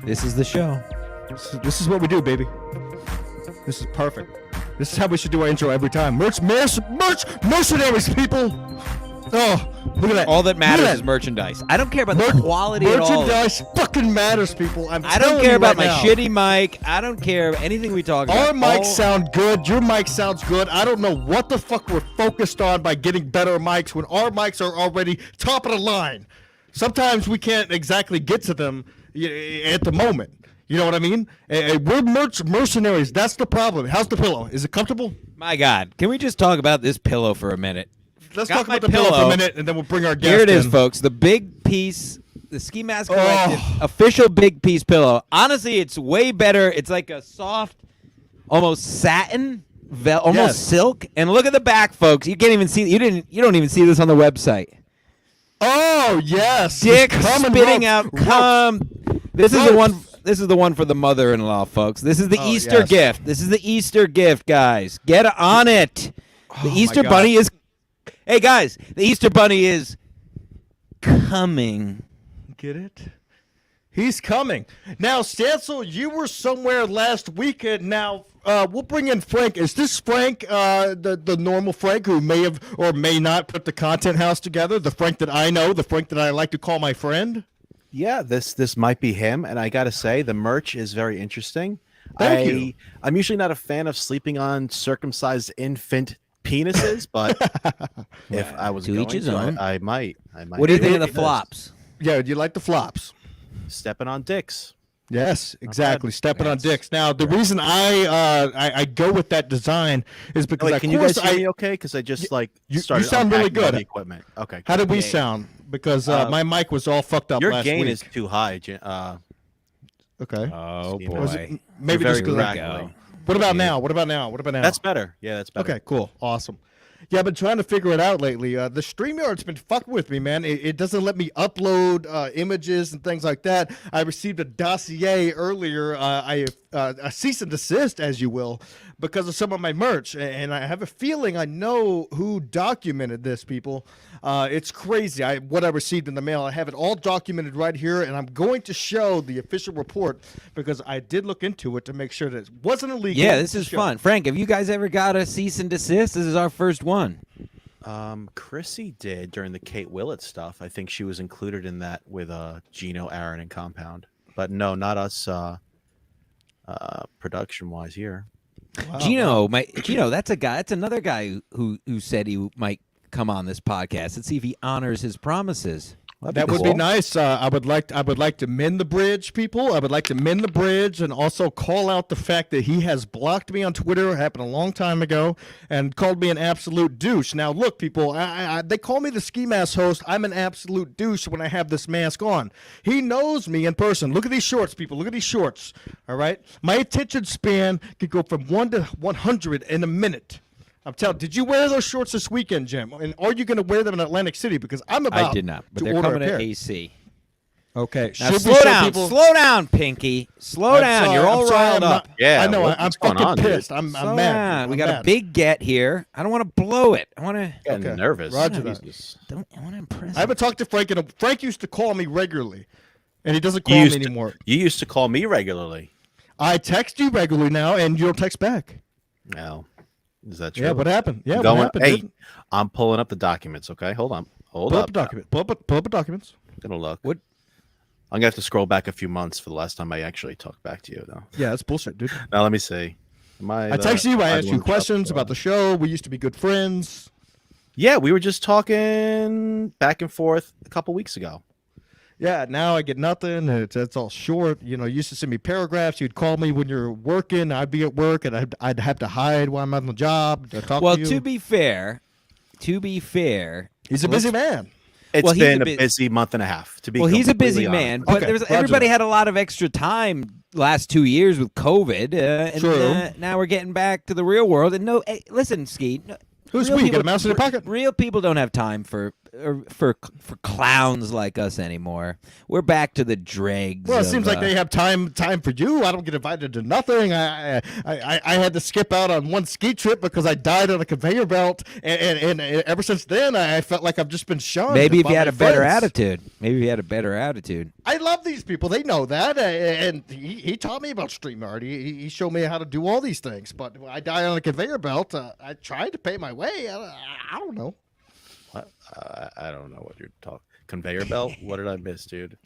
This is the show. This is what we do, baby. This is perfect. This is how we should do our intro every time. Mercenaries, people. Oh, look at that. All that matters is merchandise. I don't care about the quality at all. Merchandise fucking matters, people. I don't care about my shitty mic. I don't care about anything we talk about. Our mics sound good. Your mic sounds good. I don't know what the fuck we're focused on by getting better mics when our mics are already top of the line. Sometimes we can't exactly get to them at the moment. You know what I mean? We're mercenaries. That's the problem. How's the pillow? Is it comfortable? My God. Can we just talk about this pillow for a minute? Let's talk about the pillow for a minute, and then we'll bring our guest in. Here it is, folks. The big piece, the Ski Mask Collective official big piece pillow. Honestly, it's way better. It's like a soft, almost satin, almost silk. And look at the back, folks. You can't even see. You don't even see this on the website. Oh yes, Dick spitting out cum. This is the one. This is the one for the mother-in-law, folks. This is the Easter gift. This is the Easter gift, guys. Get on it. The Easter Bunny is. Hey guys, the Easter Bunny is coming. Get it? He's coming. Now, Stancil, you were somewhere last weekend. Now, we'll bring in Frank. Is this Frank, the normal Frank who may have or may not put the content house together? The Frank that I know, the Frank that I like to call my friend? Yeah, this might be him. And I got to say, the merch is very interesting. Thank you. I'm usually not a fan of sleeping on circumcised infant penises, but if I was going to, I might. What do you think of the flops? Yeah, do you like the flops? Stepping on dicks. Yes, exactly. Stepping on dicks. Now, the reason I go with that design is because can you guys hear me okay? Because I just started. You sound really good. The equipment. Okay. How did we sound? Because my mic was all fucked up. Your last gain week. is too high. Okay. Oh boy. Maybe just because. What about now? What about now? That's better. Yeah, that's better. Okay, cool. Awesome. Yeah, I've been trying to figure it out lately. The StreamYard's been fucking with me, man. It doesn't let me upload images and things like that. I received a dossier earlier, a cease and desist, as you will, because of some of my merch. And I have a feeling I know who documented this, people. It's crazy what I received in the mail. I have it all documented right here, and I'm going to show the official report because I did look into it to make sure that it wasn't illegal. Yeah, this is fun. Frank, have you guys ever got a cease and desist? This is our first one. Chrissy did during the Kate Willett stuff. I think she was included in that with Gino, Aaron, and Compound. But no, not us production-wise here. Wow. Gino, that's a guy. That's another guy who said he might come on this podcast. Let's see if he honors his promises. That would be nice. I would like to mend the bridge, people. I would like to mend the bridge and also call out the fact that he has blocked me on Twitter. It happened a long time ago, and called me an absolute douche. Now, look, people, they call me the Ski Mask host. I'm an absolute douche when I have this mask on. He knows me in person. Look at these shorts, people. Look at these shorts. All right, my attention span could go from 1 to 100 in a minute. I'm telling. Did you wear those shorts this weekend, Jim? And are you going to wear them in Atlantic City? Because I'm about. I did not, but to they're order coming a pair. to AC. Okay, now slow down, Pinky. Slow down. You're all riled up. Yeah, I know. I'm fucking pissed. I'm mad. We got a big get here. I don't want to blow it. I want to. Getting nervous. Roger that. I want to impress. I haven't talked to Frank, and Frank used to call me regularly, and he doesn't call me anymore. You used to call me regularly. I text you regularly now, and you don't text back. No. Is that true? Yeah, what happened? Yeah, what happened? Hey, I'm pulling up the documents, okay? Hold on. Hold up. Pull up the documents. Gonna look. What? I'm gonna have to scroll back a few months for the last time I actually talked back to you, though. Yeah, that's bullshit, dude. Now let me see. I text you. I asked you questions about the show. We used to be good friends. Yeah, we were just talking back and forth a couple weeks ago. Yeah, now I get nothing. It's all short. You know, you used to send me paragraphs. You'd call me when you're working. I'd be at work, and I'd have to hide while I'm on the job to talk to you. To be fair, he's a busy man. It's been a busy month and a half. To be he's a busy honest. man, but everybody had a lot of extra time, last 2 years with COVID, and True. now we're getting back to the real world. And listen, Ski. Who's real we? people- Got a mouse in your pocket? Real people don't have time for clowns like us anymore. We're back to the dregs. Well, it of, seems like they have time for you. I don't get invited to nothing. I had to skip out on one ski trip because I died on a conveyor belt, and ever since then I felt like I've just been shunned. Maybe if by you had my a better friends. attitude. Maybe if you had a better attitude. I love these people. They know that, and he taught me about StreamYard. He showed me how to do all these things. But when I died on a conveyor belt, I tried to pay my way. I don't know. I don't know what you're talking. Conveyor belt? What did I miss, dude?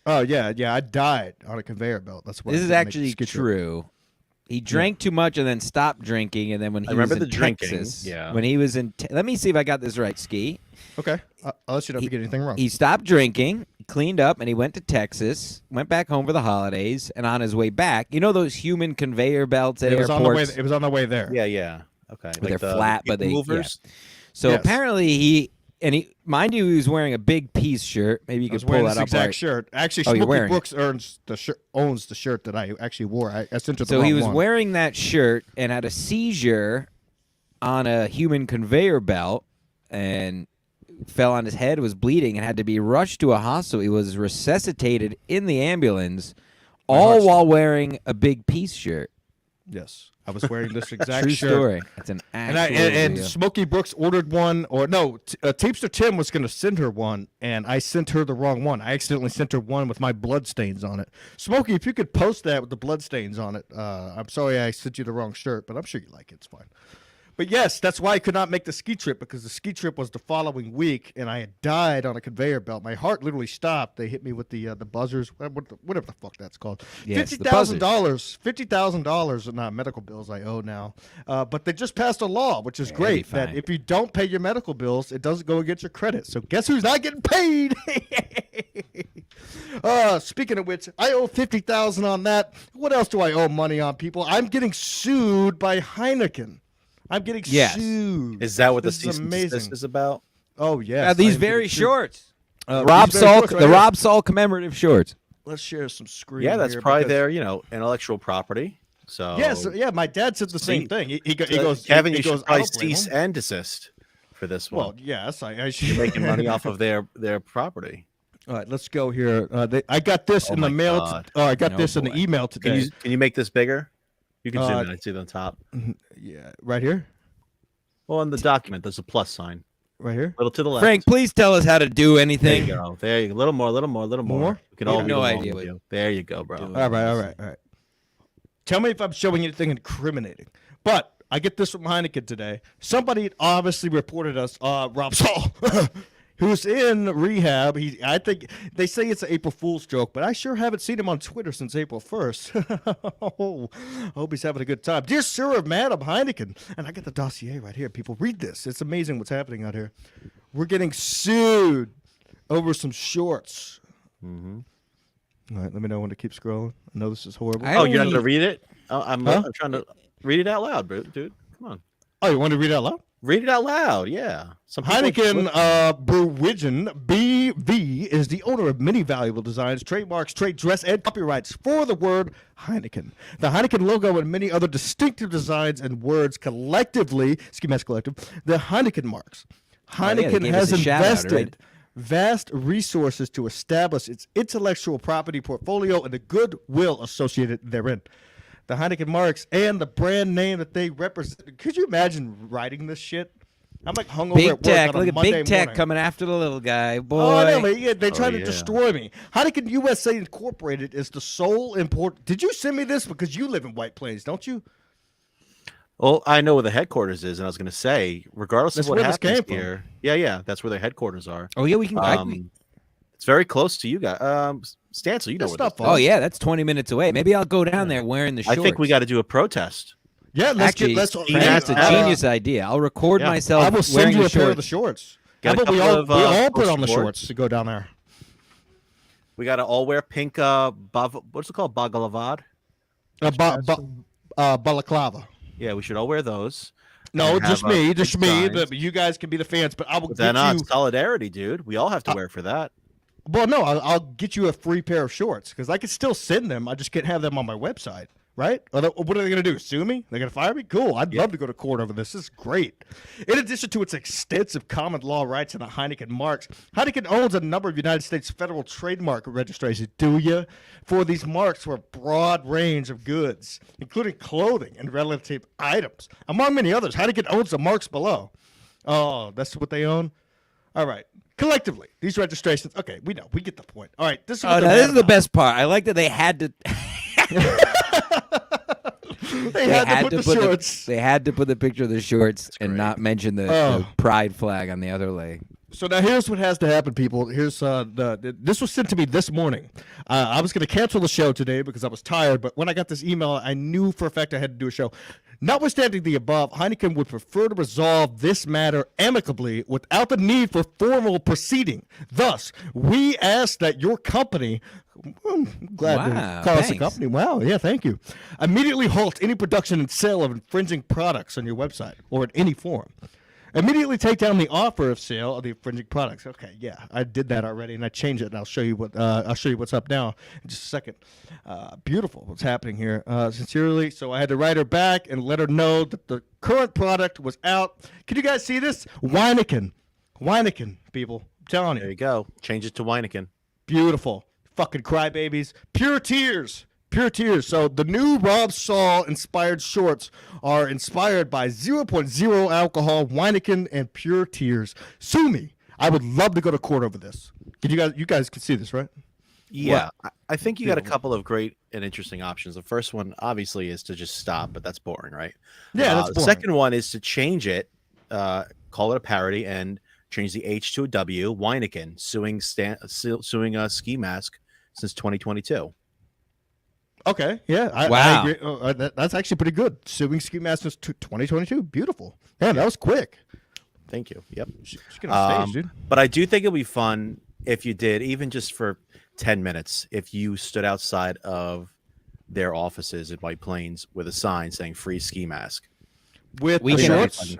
Oh yeah. I died on a conveyor belt. That's what. This I is did to make actually the ski trip. true. He drank too much and then stopped drinking, and then when he I remember was in the drinking, Texas, yeah. when he was in, let me see if I got this right, Ski. Okay, I'll let you know if you get anything wrong. He stopped drinking, cleaned up, and he went to Texas. Went back home for the holidays, and on his way back, you know those human conveyor belts at It was on the way. airports. It was on the way there. Yeah. Okay. They're flat, but people they- movers. So Yes. apparently mind you, he was wearing a big piece shirt. Maybe you I was could wearing pull this that up. exact right. shirt. Actually, Oh, you're Smokey wearing it. Brooks owns the shirt that I actually wore. I sent her the So wrong he was one. wearing that shirt and had a seizure on a human conveyor belt and fell on his head, was bleeding, and had to be rushed to a hospital. He was resuscitated in the ambulance, all heart while wearing a big piece shirt. Yes, I was wearing this exact True shirt. story. It's an And actual and video. Smokey Brooks ordered one, or no, Teamster Tim was going to send her one, and I sent her the wrong one. I accidentally sent her one with my blood stains on it. Smokey, if you could post that with the blood stains on it, I'm sorry I sent you the wrong shirt, but I'm sure you like it. It's fine. But yes, that's why I could not make the ski trip, because the ski trip was the following week, and I had died on a conveyor belt. My heart literally stopped. They hit me with the buzzers, whatever the fuck that's called. Yes, the $50,000 in medical bills I owe now. But they just passed a law, which is Yeah, great, it'll be that fine. if you don't pay your medical bills, it doesn't go against your credit. So guess who's not getting paid? Speaking of which, I owe $50,000 on that. What else do I owe money on, people? I'm getting sued by Heineken. I'm getting Yes. sued. Is that what This the is cease and desist amazing. is about? Oh yes. These I am very getting sued. shorts. These Rob very Saul, shorts right the here. Rob Saul commemorative shorts. Let's share some screen. Yeah, that's here probably because- their, intellectual property. So Yes, yeah. My dad said the same See, thing. He goes, Kevin, he you goes, should probably "I don't blame cease him." and desist for this one. Well, yes, I should. You're making money off of their property. All right, let's go here. I got this Oh in the my mail. God. I got Oh, this in boy. the email Can today. you make this bigger? You can zoom Uh, in. I see it on top. Yeah, right here, Well, in the document, there's a plus sign. right here. A little to the left. Frank, please tell us how to do there anything. you go. There you go. A little more. More? We can I all have read no along idea with what- you. There you go, bro. Doing. All right. Tell me if I'm showing anything incriminating. But I get this from Heineken today. Somebody obviously reported us, Rob Saul, who's in rehab. I think they say it's an April Fool's joke, but I sure haven't seen him on Twitter since April 1st. Oh, I hope he's having a good time. Dear Sir of Madam Heineken, and I got the dossier right here. People, read this. It's amazing what's happening out here. We're getting sued over some shorts. Mm-hmm. All right, let me know when to keep scrolling. I know this is horrible. I Oh, you're not only- gonna read it? Oh, I'm Huh? trying to read it out loud, dude. Come on, Oh, you want to read it out loud? read it out loud. Yeah. Some people Heineken Brewingen BV is the owner of many valuable designs, trademarks, trade dress, and copyrights for the word Heineken. The Heineken logo and many other distinctive designs and words collectively, Ski Mask Collective, the Heineken marks. yeah, they Heineken gave us has a shout out, invested right? vast resources to establish its intellectual property portfolio and the goodwill associated therein. The Heineken marks and the brand name that they represent. Could you imagine writing this shit? I'm like hungover Big at work tech. on a Look at Monday big tech morning. coming after the little guy. Boy. Oh, I know, man. Yeah, they tried to yeah. destroy me. Heineken USA Incorporated is the sole import. Did you send me this because you live in White Plains, don't you? Well, I know where the headquarters is, and I was going to say, regardless That's of what where this happens came from. here, yeah, that's where their headquarters are. Oh yeah, we can. It's very close to you guys. Stancil, you know That's where not this far. oh yeah, that's 20 minutes away. Maybe I'll go down there wearing the is. I shorts. think we got to do a protest. Yeah, let's Actually, get. Let's. that's a Frank, genius idea. I'll record yeah, myself I will send wearing you the a pair of the shorts. shorts. Got How a about we couple all of, we all put post on the shorts. shorts to go down there? We got to all wear pink. What's it called? Bagalavad. Balaclava. Yeah, we should all wear those. No, And just have, me, big just me. signs. But you guys can be the fans. But I will But get then you. solidarity, dude. We all have to wear for that. Well, no, I'll get you a free pair of shorts because I can still send them. I just can't have them on my website, right? What are they going to do? Sue me? They're going to fire me? Cool. I'd love to go to court over this. This is great. In addition to its extensive common law rights in the Heineken marks, Heineken owns a number of United States federal trademark registrations. Do you? For these marks for a broad range of goods, including clothing and relative items, among many others. Heineken owns the marks below. Oh, that's what they own? All right. Collectively, these registrations. Okay, we know. We get the point. All right. This is the best part. I like that they had to. They had to put the shorts. They had to put the picture of the shorts and not mention the pride flag on the other leg. So now here's what has to happen, people. Here's this was sent to me this morning. I was going to cancel the show today because I was tired, but when I got this email, I knew for a fact I had to do a show. Notwithstanding the above, Heineken would prefer to resolve this matter amicably without the need for formal proceeding. Thus, we ask that your company, I'm glad to call us a company. Wow, yeah, thank you. Immediately halt any production and sale of infringing products on your website or in any form. Immediately take down the offer of sale of the infringing products. Okay, yeah, I did that already, and I changed it, and I'll show you what's up now in just a second. Beautiful, what's happening here? Sincerely, so I had to write her back and let her know that the current product was out. Can you guys see this? Weineken, people, I'm telling you. There you go. Change it to Weineken. Beautiful, fucking crybabies, pure tears. Pure tears. So the new Rob Saul inspired shorts are inspired by 0.0 alcohol, Weineken, and pure tears. Sue me. I would love to go to court over this. Can you guys can see this, right? Yeah, I think you got a couple of great and interesting options. The first one, obviously, is to just stop, but that's boring, right? Yeah, that's boring. The second one is to change it, call it a parody, and change the H to a W. Weineken suing Ski Mask since 2022. Okay, yeah, I agree. That's actually pretty good. Suing Ski Masters 2022, beautiful. Yeah, that was quick. Thank you. Yep. She's on stage, dude. But I do think it'll be fun if you did, even just for 10 minutes, if you stood outside of their offices in White Plains with a sign saying "Free Ski Mask." With the shorts?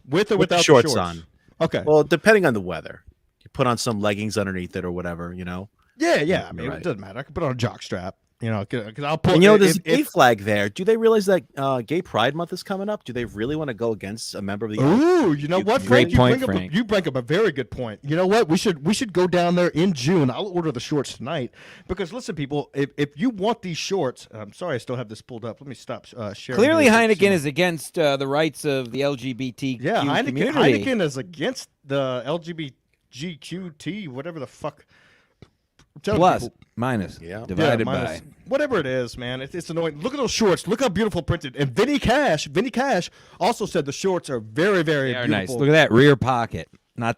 With or without shorts on? Okay. Well, depending on the weather, you put on some leggings underneath it or whatever, you know. Yeah. I mean, it doesn't matter. I can put on a jock strap. You know, because I'll put. And, you know, there's a gay flag there. Do they realize that Gay Pride Month is coming up? Do they really want to go against a member of the? Ooh, you know what, Frank? Frank. You bring up a very good point. You know what? We should go down there in June. I'll order the shorts tonight because listen, people, if you want these shorts, I'm sorry, I still have this pulled up. Let me stop sharing. Clearly, Heineken is against the rights of the LGBTQ community. Heineken is against the LGBTQT, whatever the fuck. Plus, minus, divided by. Whatever it is, man. It's annoying. Look at those shorts. Look how beautiful printed. And Vinny Cash also said the shorts are very, very beautiful. Nice. Look at that rear pocket. Not.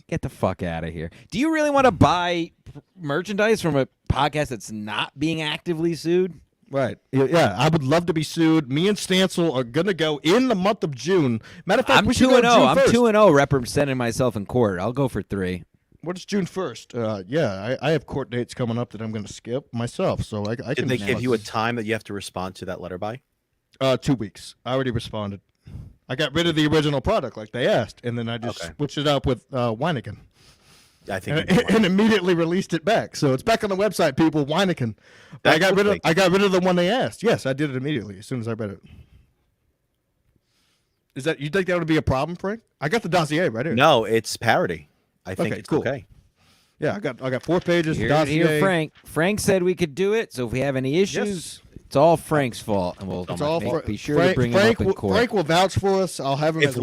Get the fuck out of here. Do you really want to buy merchandise from a podcast that's not being actively sued? Right. Yeah, I would love to be sued. Me and Stancil are going to go in the month of June. Matter of fact, I'm 2-0. I'm 2-0 representing myself in court. I'll go for 3. What is June 1st? Yeah, I have court dates coming up that I'm going to skip myself. So I can. Did they give you a time that you have to respond to that letter by? 2 weeks. I already responded. I got rid of the original product like they asked, and then I just switched it up with Weineken. I think and immediately released it back. So it's back on the website, people. Weineken. I got rid of the one they asked. Yes, I did it immediately as soon as I read it. Is that you think that would be a problem, Frank? I got the dossier right here. No, it's parody. I think it's cool. Okay. Yeah, I got 4 pages. Here, Frank. Frank said we could do it. So if we have any issues, it's all Frank's fault, and we'll be sure to bring it up in court. Frank will vouch for us. I'll have him. If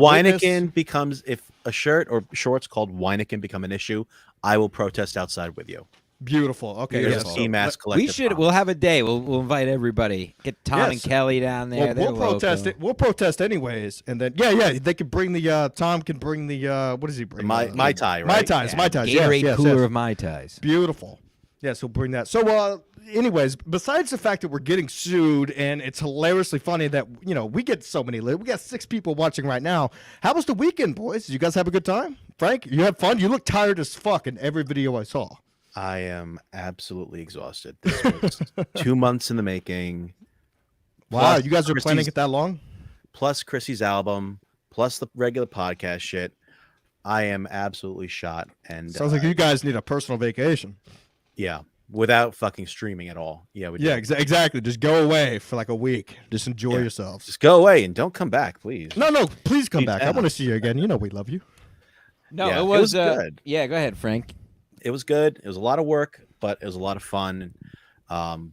a shirt or shorts called Weineken become an issue, I will protest outside with you. Beautiful. Okay. There's a ski mask collective. We'll have a day. We'll invite everybody. Get Tom and Kelly down there. We'll protest it. We'll protest anyways, and then they could bring the Tom can bring the what does he bring? Mai Tai, right? Mai Tais. Gatorade cooler of Mai Tais. Beautiful. Yes, he'll bring that. So, anyways, besides the fact that we're getting sued, and it's hilariously funny that we get so many. We got 6 people watching right now. How was the weekend, boys? Did you guys have a good time? Frank, you had fun. You look tired as fuck in every video I saw. I am absolutely exhausted. This was 2 months in the making. Wow, you guys were planning it that long? Plus Chrissy's album, plus the regular podcast shit. I am absolutely shot. And Sounds like you guys need a personal vacation. yeah, without fucking streaming at all. Yeah, we do. Yeah, exactly. Just go away for like a week. Just enjoy yourselves. Just go away and don't come back, please. No, please come Please back. I want to see you again. You know we love you. No, Yeah, it it was was good. Yeah, go ahead, Frank. It was good. It was a lot of work, but it was a lot of fun.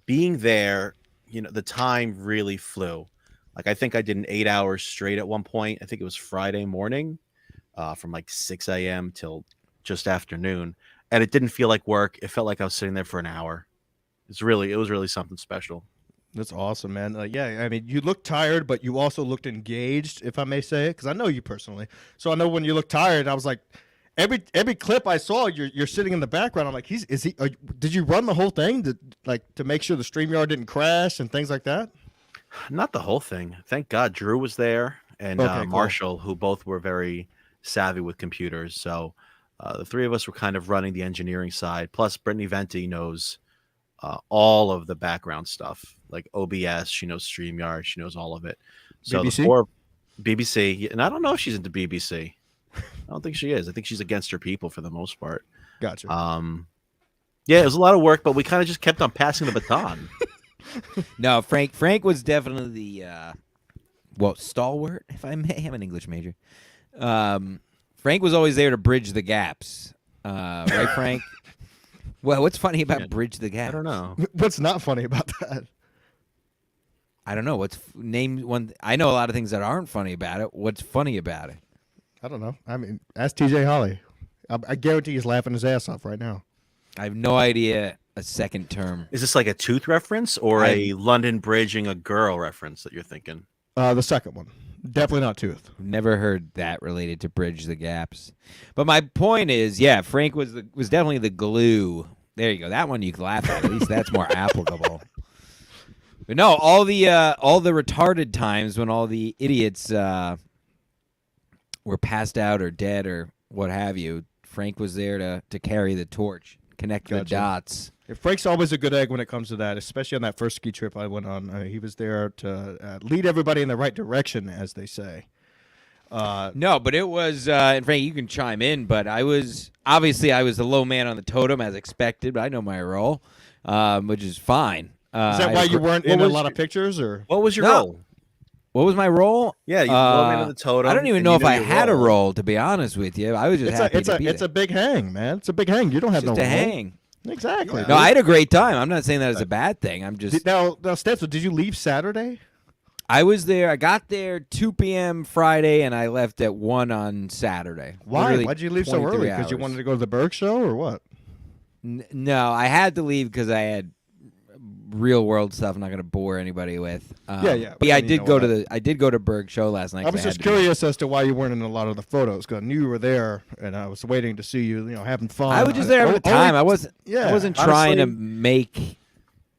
Being there, the time really flew. Like I think I did an 8 hours straight at one point. I think it was Friday morning, from like 6 a.m. till just afternoon, and it didn't feel like work. It felt like I was sitting there for an hour. It was really something special. That's awesome, man. Yeah, I mean, you look tired, but you also looked engaged, if I may say it, because I know you personally. So I know when you look tired, I was like, every clip I saw, you're sitting in the background. I'm like, did you run the whole thing to make sure the StreamYard didn't crash and things like that? Not the whole thing. Thank God Drew was there and Okay, cool. Marshall, who both were very savvy with computers. So the three of us were kind of running the engineering side. Plus, Brittany Venti knows all of the background stuff, like OBS. She knows StreamYard. She knows all of it. So BBC? BBC, and I don't know if she's into BBC. I don't think she is. I think she's against her people for the most part. Gotcha. Yeah, it was a lot of work, but we kind of just kept on passing the baton. No, Frank was definitely the stalwart, if I may. I'm an English major. Frank was always there to bridge the gaps. Right, Frank? Well, what's funny about bridge the gaps? I don't know. What's not funny about that? I don't know. Name one. I know a lot of things that aren't funny about it. What's funny about it? I don't know. I mean, ask TJ Holly. I guarantee he's laughing his ass off right now. I have no idea a second term. Is this like a tooth reference or a London bridging a girl reference that you're thinking? The second one. Definitely not tooth. Never heard that related to bridge the gaps. But my point is, Frank was definitely the glue. There you go. That one you can laugh at. At least that's more applicable. But no, all the retarded times when all the idiots were passed out or dead or what have you, Frank was there to carry the torch, connect the dots. Frank's always a good egg when it comes to that, especially on that first ski trip I went on. He was there to lead everybody in the right direction, as they say. No, but it was, and Frank, you can chime in, but I was the low man on the totem as expected, but I know my role, which is fine. Is that why you weren't in a lot of pictures? Or what was your role? What was my role? Yeah, you low man on the totem. I don't even know if I had a role, to be honest with you. I was just happy to be there. It's a big hang, man. It's a big hang. You don't have just no a role. hang. Exactly. No, I had a great time. I'm not saying that as a bad thing. I'm just now, Stetson, did you leave Saturday? I was there. I got there 2 p.m. Friday, and I left at 1 on Saturday. Why? Literally Why'd you leave so early? Because you wanted to go to the Berg show, or what? No, I had to leave because I had real world stuff. I'm not going to bore anybody with. Yeah. But I did go to Berg show last night. I was just curious as to why you weren't in a lot of the photos. Because I knew you were there, and I was waiting to see you, having fun. I was just there having a time. I wasn't trying to make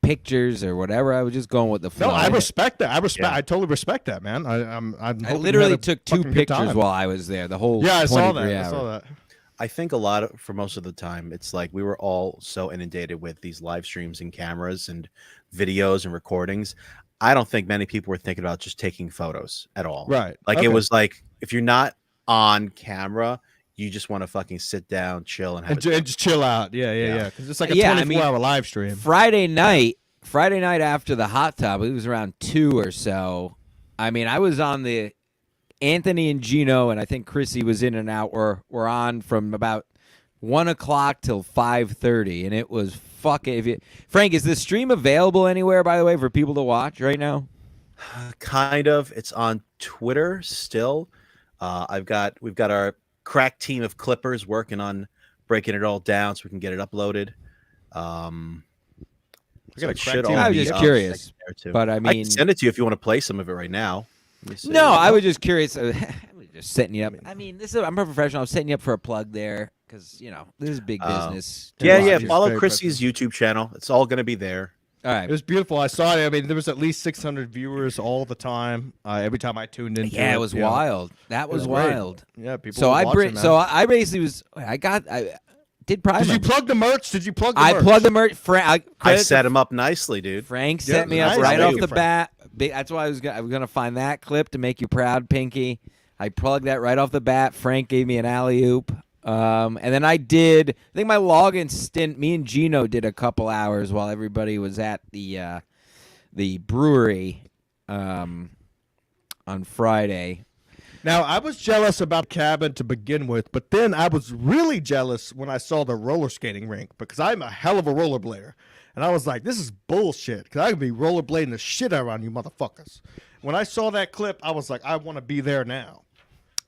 pictures or whatever. I was just going with the flow. No, I respect that. I totally respect that, man. I literally took 2 pictures while I was there. The whole I saw hours. that. I saw that. I think for most of the time, it's like we were all so inundated with these live streams and cameras and videos and recordings. I don't think many people were thinking about just taking photos at all. Right. Like It was like, if you're not on camera, you just want to fucking sit down, chill, and just chill out. Yeah. Because it's like a 24-hour live stream. Friday night after the hot tub, it was around 2 or so. I mean, I was on the Anthony and Gino, and I think Chrissy was in and out. Were on from about 1 o'clock till 5:30, and it was fucking. Frank, is the stream available anywhere? By the way, for people to watch right now? Kind of. It's on Twitter still. We've got our crack team of clippers working on breaking it all down so we can get it uploaded. I was just curious, but I mean, I can send it to you if you want to play some of it right now. No, I was just curious. I was just setting you up. I mean, I'm a professional. I'm setting you up for a plug there because this is big business. Yeah. Follow Chrissy's YouTube channel. It's all going to be there. All right. It was beautiful. I saw it. I mean, there was at least 600 viewers all the time. Every time I tuned in. Yeah, it was wild. That was wild. Yeah, people. So were watching, I basically was. I did Prime. Did you plug the merch? I plugged the merch. I set him up nicely, dude. Frank set me up right off the bat. That's why I was gonna find that clip to make you proud, Pinky. I plugged that right off the bat. Frank gave me an alley-oop. And then I think my login stint, me and Gino did a couple hours while everybody was at the brewery on Friday. Now, I was jealous about cabin to begin with, but then I was really jealous when I saw the roller skating rink because I'm a hell of a rollerblader. And I was like, this is bullshit because I could be rollerblading the shit out on you motherfuckers. When I saw that clip, I was like, I want to be there now.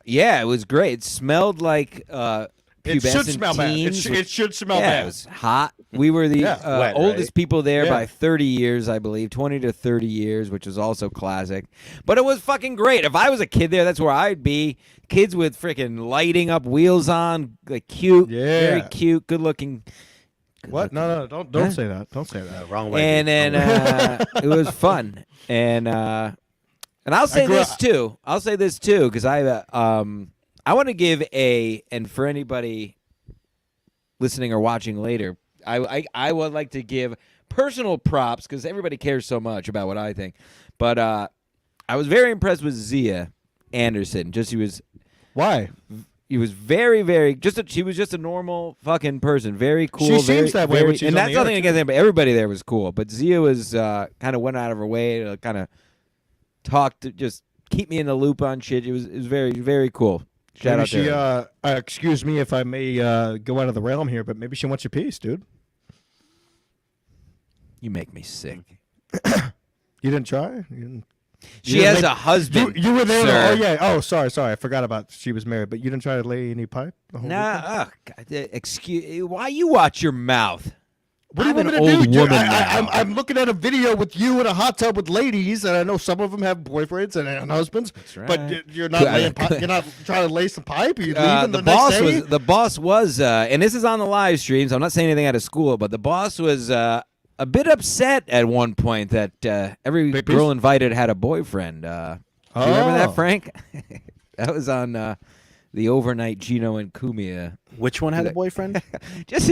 Yeah, it was great. It smelled like It should smell bad. It should smell bad. It was hot. We were the wet, oldest right? people there Yeah. by 30 years, I believe, 20 to 30 years, which is also classic. But it was fucking great. If I was a kid there, that's where I'd be. Kids with freaking lighting up wheels on, like cute, very cute, good looking. What? No, don't say that. Don't say that. Wrong way. And dude. then it was fun. And I'll say this too. I'll say this too because I want to give and for anybody listening or watching later, I would like to give personal props because everybody cares so much about what I think. But I was very impressed with Zia Anderson. Why? He was very, very she was just a normal fucking person. Very cool. She seems that way when she's and on that's the air, nothing against him, but everybody there was cool. But Zia was kind of went out of her way to kind of talk to just keep me in the loop on shit. It was very, very cool. Shout out maybe to her. excuse me if I may go out of the realm here, but maybe she wants your piece, dude. You make me sick. You didn't try? She has a husband. You were there. Sir. Oh yeah. Oh, sorry. I forgot about she was married, but you didn't try to lay any pipe. The whole weekend? Nah, excuse. Why you watch your mouth? What do you I'm want an me to old do? woman now. I'm looking at a video with you in a hot tub with ladies, and I know some of them have boyfriends and husbands. That's right. But you're not you're not trying to lay some pipe. Are you leaving the next boss day? the boss was, and this is on the live stream, so I'm not saying anything out of school, but the boss was a bit upset at one point that every Big girl piece? invited had a boyfriend. Do you remember that, Frank? That was on the overnight Gino and Kumia. Which one had a boyfriend? Just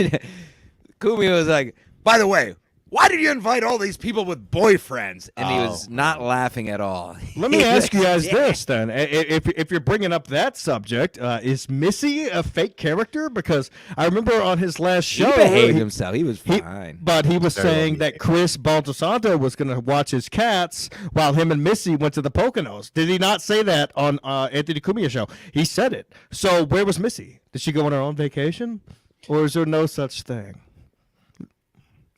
Kumia was like, by the way, why did you invite all these people with boyfriends? And he was not laughing at all. Let me ask you guys this then: if you're bringing up that subject, is Missy a fake character? Because I remember on his last show, He behaved himself. He was fine. but he was Very well saying that behaved. Chris Baldasanto was going to watch his cats while him and Missy went to the Poconos. Did he not say that on Anthony Cumia show? He said it. So where was Missy? Did she go on her own vacation, or is there no such thing?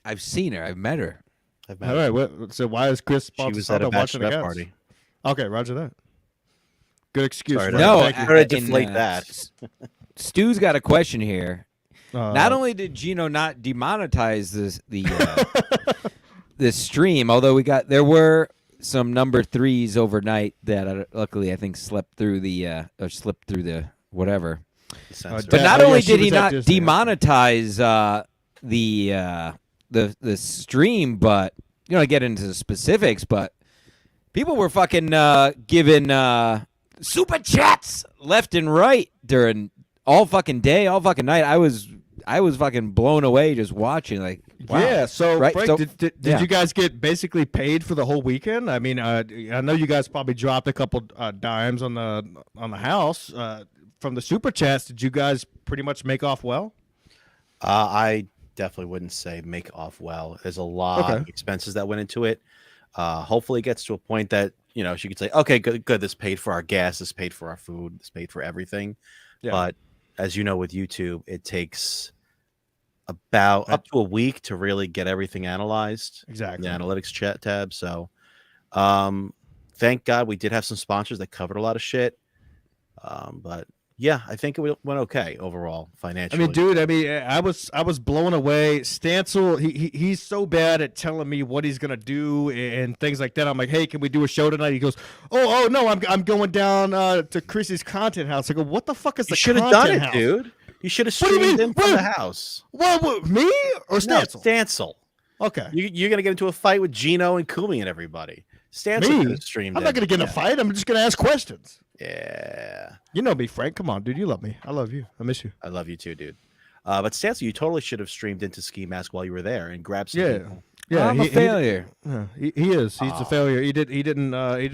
I've seen her. I've met her. I've met All her. right. So why is Chris She was at a Baldasanto watching the bachelorette cats? party. Okay, roger that. Good excuse. Sorry, Ryan. No, Thank you. Try to deflate that. Stu's got a question here. Not Uh, only did Gino not demonetize this stream, although there were some number 3s overnight that luckily I think slipped through the whatever. Censored. But Yeah, not oh, only yeah, she did he was at not Disney. demonetize the stream, but to get into the specifics, but people were fucking giving super chats left and right during all fucking day, all fucking night. I was fucking blown away just watching. Like, wow. Yeah, so Right, Frank, so- did yeah. you guys get basically paid for the whole weekend? I mean, I know you guys probably dropped a couple dimes on the house from the super chats. Did you guys pretty much make off well? I definitely wouldn't say make off well. There's a lot of expenses that went into it. Hopefully it gets to a point that, she could say, okay, good. This paid for our gas. This paid for our food. This paid for everything. Yeah. But as you know, with YouTube, it takes about up to a week to really get everything analyzed. Exactly. The analytics chat tab. So thank God we did have some sponsors that covered a lot of shit. But yeah, I think it went okay overall financially. I mean, dude, I was blown away. Stancil, he's so bad at telling me what he's gonna do and things like that. I'm like, hey, can we do a show tonight? He goes, oh no, I'm going down to Chrissy's content house. I go, what the fuck is You the should have content done it, house? dude. You should have What do you streamed mean? in from the What? house. What, me or No, Stancil? Stancil. Okay. You're gonna get into a fight with Gino and Kumi and everybody. Stancil could Me? have streamed. I'm not gonna get in a fight. I'm just gonna ask questions. Yeah, You know me, Frank. Come on, dude. You love me. I love you. I miss you. I love you too, dude. But Stancil, you totally should have streamed into Ski Mask while you were there and grabbed some Yeah. people. Yeah, I'm a failure. He is. He's a failure. He didn't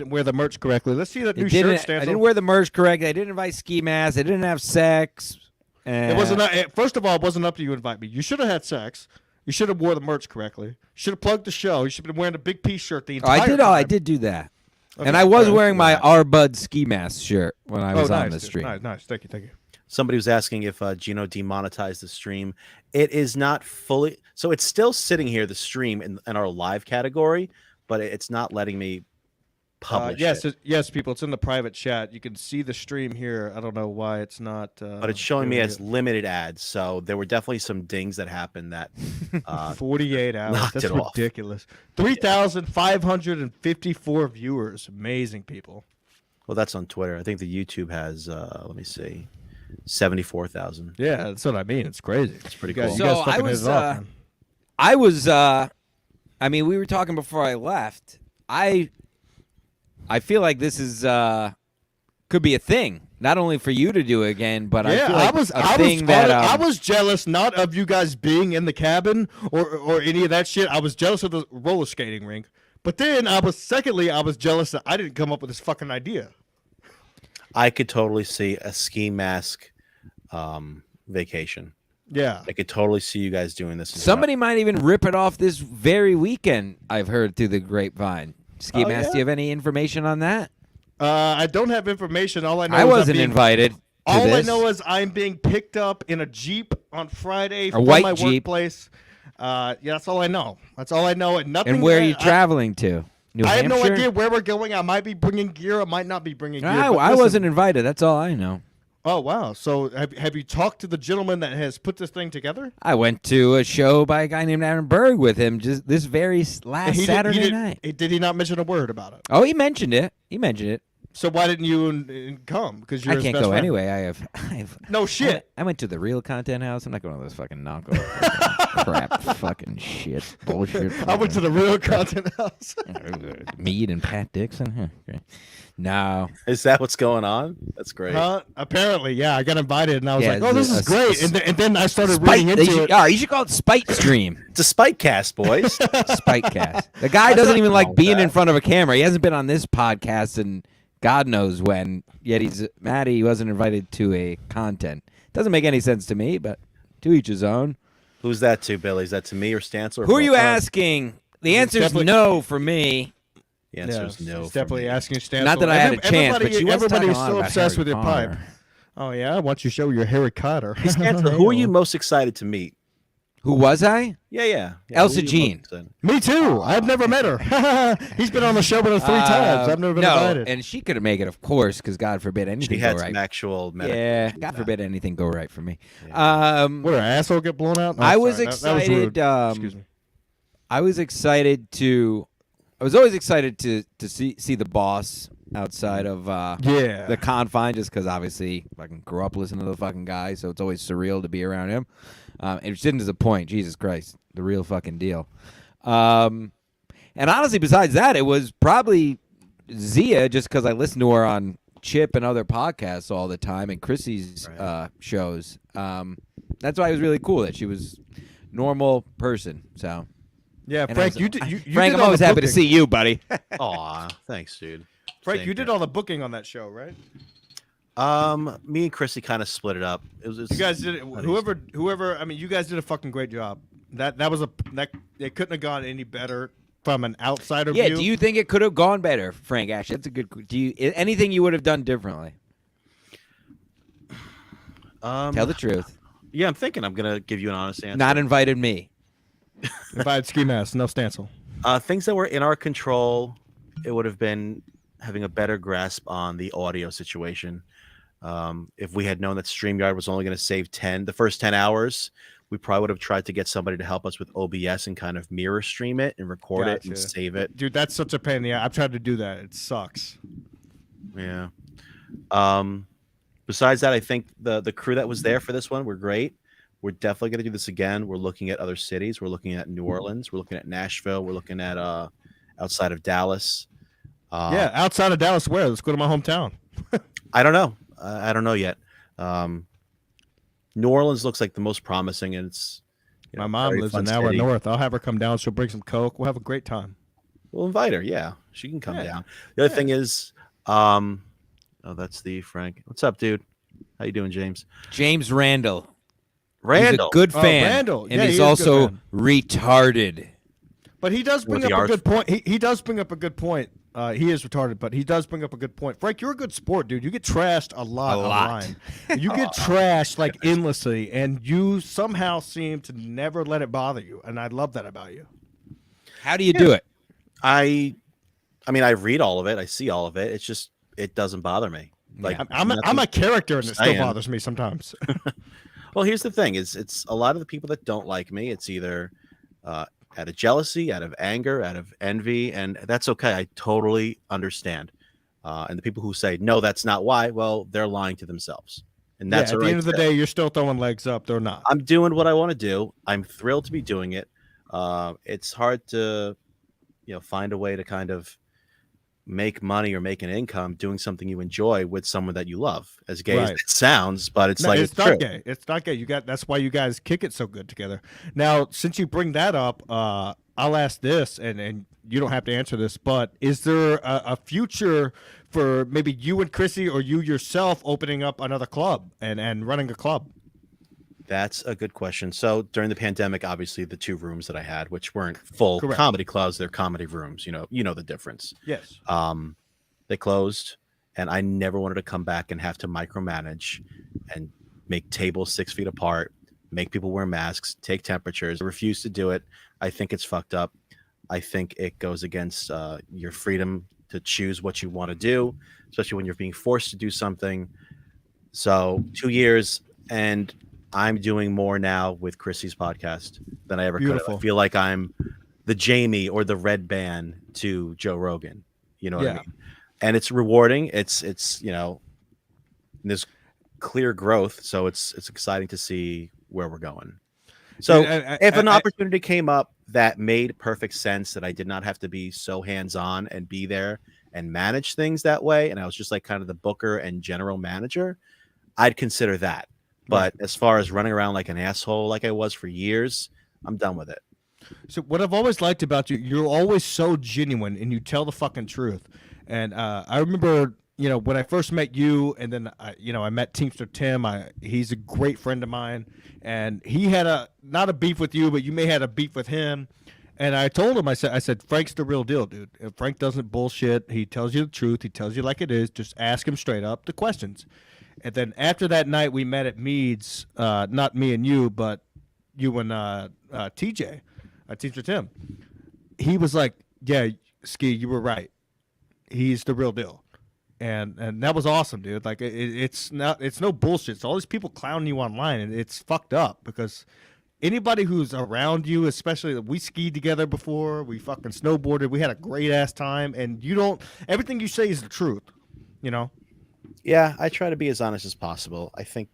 wear the merch correctly. Let's see that new shirt, I Stancil. didn't wear the merch correctly. I didn't invite ski mask. I didn't have sex. It wasn't. First of all, it wasn't up to you to invite me. You should have had sex. You should have wore the merch correctly. You should have plugged the show. You should have been wearing a big P shirt the entire time. I did do that. Okay, and I was wearing my R Bud ski mask shirt when I was on the stream. Nice. Thank you. Somebody was asking if Gino demonetized the stream. It is not fully. So it's still sitting here, the stream, in our live category, but it's not letting me publish it. Yes, people. It's in the private chat. You can see the stream here. I don't know why it's not. But it's showing me as limited ads. So there were definitely some dings that happened that 48 hours. That's ridiculous. 3,554 viewers. Amazing, people. Well, that's on Twitter. I think the YouTube has, let me see, 74,000. Yeah, that's what I mean. It's crazy. It's pretty cool. So I mean, we were talking before I left. I feel like this is could be a thing, not only for you to do again, but I feel like I was jealous not of you guys being in the cabin or any of that shit. I was jealous of the roller skating rink. But then I was jealous that I didn't come up with this fucking idea. I could totally see a ski mask vacation. Yeah. I could totally see you guys doing this. Somebody might even rip it off this very weekend, I've heard through the grapevine. Ski mask, do you have any information on that? I don't have information. All I know I wasn't invited. All I know is I'm being picked up in a Jeep on Friday from white my Jeep. workplace. Yeah, that's all I know. And nothing. And where are you traveling to? New I have Hampshire? no idea where we're going. I might be bringing gear. I might not be bringing gear. I wasn't invited. That's all I know. Oh, wow. So have you talked to the gentleman that has put this thing together? I went to a show by a guy named Aaron Berg with him just this very last Saturday night. Did he not mention a word about it? Oh, he mentioned it. So why didn't you come? Because you're I can't his best go friend. anyway. I have no shit. I went to the Real Content House. I'm not going to those fucking knockoff crap, fucking shit, bullshit. I went to the Real Content House. Mead and Pat Dixon. No. Is that what's going on? That's great. Apparently, yeah. I got invited, and I was like, "Oh, this is great." And then I started reading into it. You should call it Spite Stream. It's a Spite Cast, boys. Spite Cast. The guy doesn't even like being in front of a camera. He hasn't been on this podcast in God knows when. Yet he's mad he wasn't invited to a content. Doesn't make any sense to me, but to each his own. Who's that to, Billy? Is that to me or Stancil? Who are you asking? The answer is no for me. The answer is no. He's definitely asking Stancil. Not that I had a chance, but everybody's so obsessed with your pipe. Oh yeah, why don't you show your Harry Potter? Stancil, who are you most excited to meet? Who was I? Yeah. Elsa Jean. Me too. I've never met her. He's been on the show with her 3 times. I've never been invited. And she couldn't make it, of course, because God forbid anything she go had right. Some actual medical. Yeah, God forbid anything go right for me. Yeah. Would her asshole get blown out? No, I was excited. Excuse me. I was always excited to see the boss outside of the confine, just because obviously I grew up listening to the fucking guy, so it's always surreal to be around him. It didn't disappoint. Jesus Christ, the real fucking deal. And honestly, besides that, it was probably Zia, just because I listened to her on Chip and other podcasts all the time, and Chrissy's shows. That's why it was really cool that she was normal person. So. Yeah, Frank, you did. Frank, I'm always happy to see you, buddy. Aw, thanks, dude. Frank, you did all the booking on that show, right? Me and Chrissy kind of split it up. It was you guys did it. Whoever. I mean, you guys did a fucking great job. It couldn't have gone any better from an outsider view. Yeah. Do you think it could have gone better, Frank? Actually, that's a good. Anything you would have done differently? Tell the truth. Yeah, I'm thinking. I'm gonna give you an honest answer. Not invited me. Invited ski mask, no Stancil. Things that were in our control, it would have been having a better grasp on the audio situation. If we had known that StreamYard was only going to save the first 10 hours, we probably would have tried to get somebody to help us with OBS and kind of mirror stream it and record it and save it. Dude, that's such a pain in the ass. I've tried to do that. It sucks. Yeah. Besides that, I think the crew that was there for this one were great. We're definitely going to do this again. We're looking at other cities. We're looking at New Orleans. We're looking at Nashville. We're looking at outside of Dallas. Outside of Dallas, where? Let's go to my hometown. I don't know. I don't know yet. New Orleans looks like the most promising, and My mom lives an hour north. I'll have her come down. She'll bring some Coke. We'll have a great time. We'll invite her. Yeah, she can come down. The other thing is, oh, that's the Frank. What's up, dude? How you doing, James? James Randall. Randall. He's a good fan. Randall. And he's also retarded. But he does bring up a good point. He does bring up a good point. He is retarded, but he does bring up a good point. Frank, you're a good sport, dude. You get trashed a lot online. You get trashed like endlessly, and you somehow seem to never let it bother you, and I love that about you. How do you do it? I mean, I read all of it. I see all of it. It's just it doesn't bother me. Like I'm a character, and it still bothers me sometimes. Well, here's the thing: it's a lot of the people that don't like me. It's either out of jealousy, out of anger, out of envy, and that's okay. I totally understand. And the people who say no, that's not why. Well, they're lying to themselves, and that's at the end of the day, you're still throwing legs up. They're not. I'm doing what I want to do. I'm thrilled to be doing it. It's hard to, find a way to kind of make money or make an income doing something you enjoy with someone that you love. As gay as it sounds, but it's it's not gay. It's not gay. That's why you guys kick it so good together. Now, since you bring that up, I'll ask this, and you don't have to answer this, but is there a future for maybe you and Chrissy or you yourself opening up another club and running a club? That's a good question. So during the pandemic, obviously the 2 rooms that I had, which weren't full comedy clubs, they're comedy rooms. You know the difference. Yes. They closed, and I never wanted to come back and have to micromanage and make tables 6 feet apart, make people wear masks, take temperatures. I refuse to do it. I think it's fucked up. I think it goes against your freedom to choose what you want to do, especially when you're being forced to do something. So 2 years, and I'm doing more now with Chrissy's podcast than I ever could have. I feel like I'm the Jamie or the Red Band to Joe Rogan. You know what I mean? And it's rewarding. It's there's clear growth, so it's exciting to see where we're going. So if an opportunity came up that made perfect sense, that I did not have to be so hands-on and be there and manage things that way, and I was just like kind of the booker and general manager, I'd consider that. But as far as running around like an asshole like I was for years, I'm done with it. So what I've always liked about you, you're always so genuine and you tell the fucking truth. And I remember, when I first met you, and then I met Teamster Tim. He's a great friend of mine, and he had not a beef with you, but you may have had a beef with him. And I told him, I said, Frank's the real deal, dude. If Frank doesn't bullshit. He tells you the truth. He tells you like it is. Just ask him straight up the questions. And then after that night, we met at Mead's, not me and you, but you and TJ, Teacher Tim. He was like, yeah, Ski, you were right. He's the real deal. And that was awesome, dude. Like, it's no bullshit. So all these people clowning you online, and it's fucked up because anybody who's around you, especially we skied together before, we fucking snowboarded, we had a great-ass time, and everything you say is the truth, Yeah, I try to be as honest as possible. I think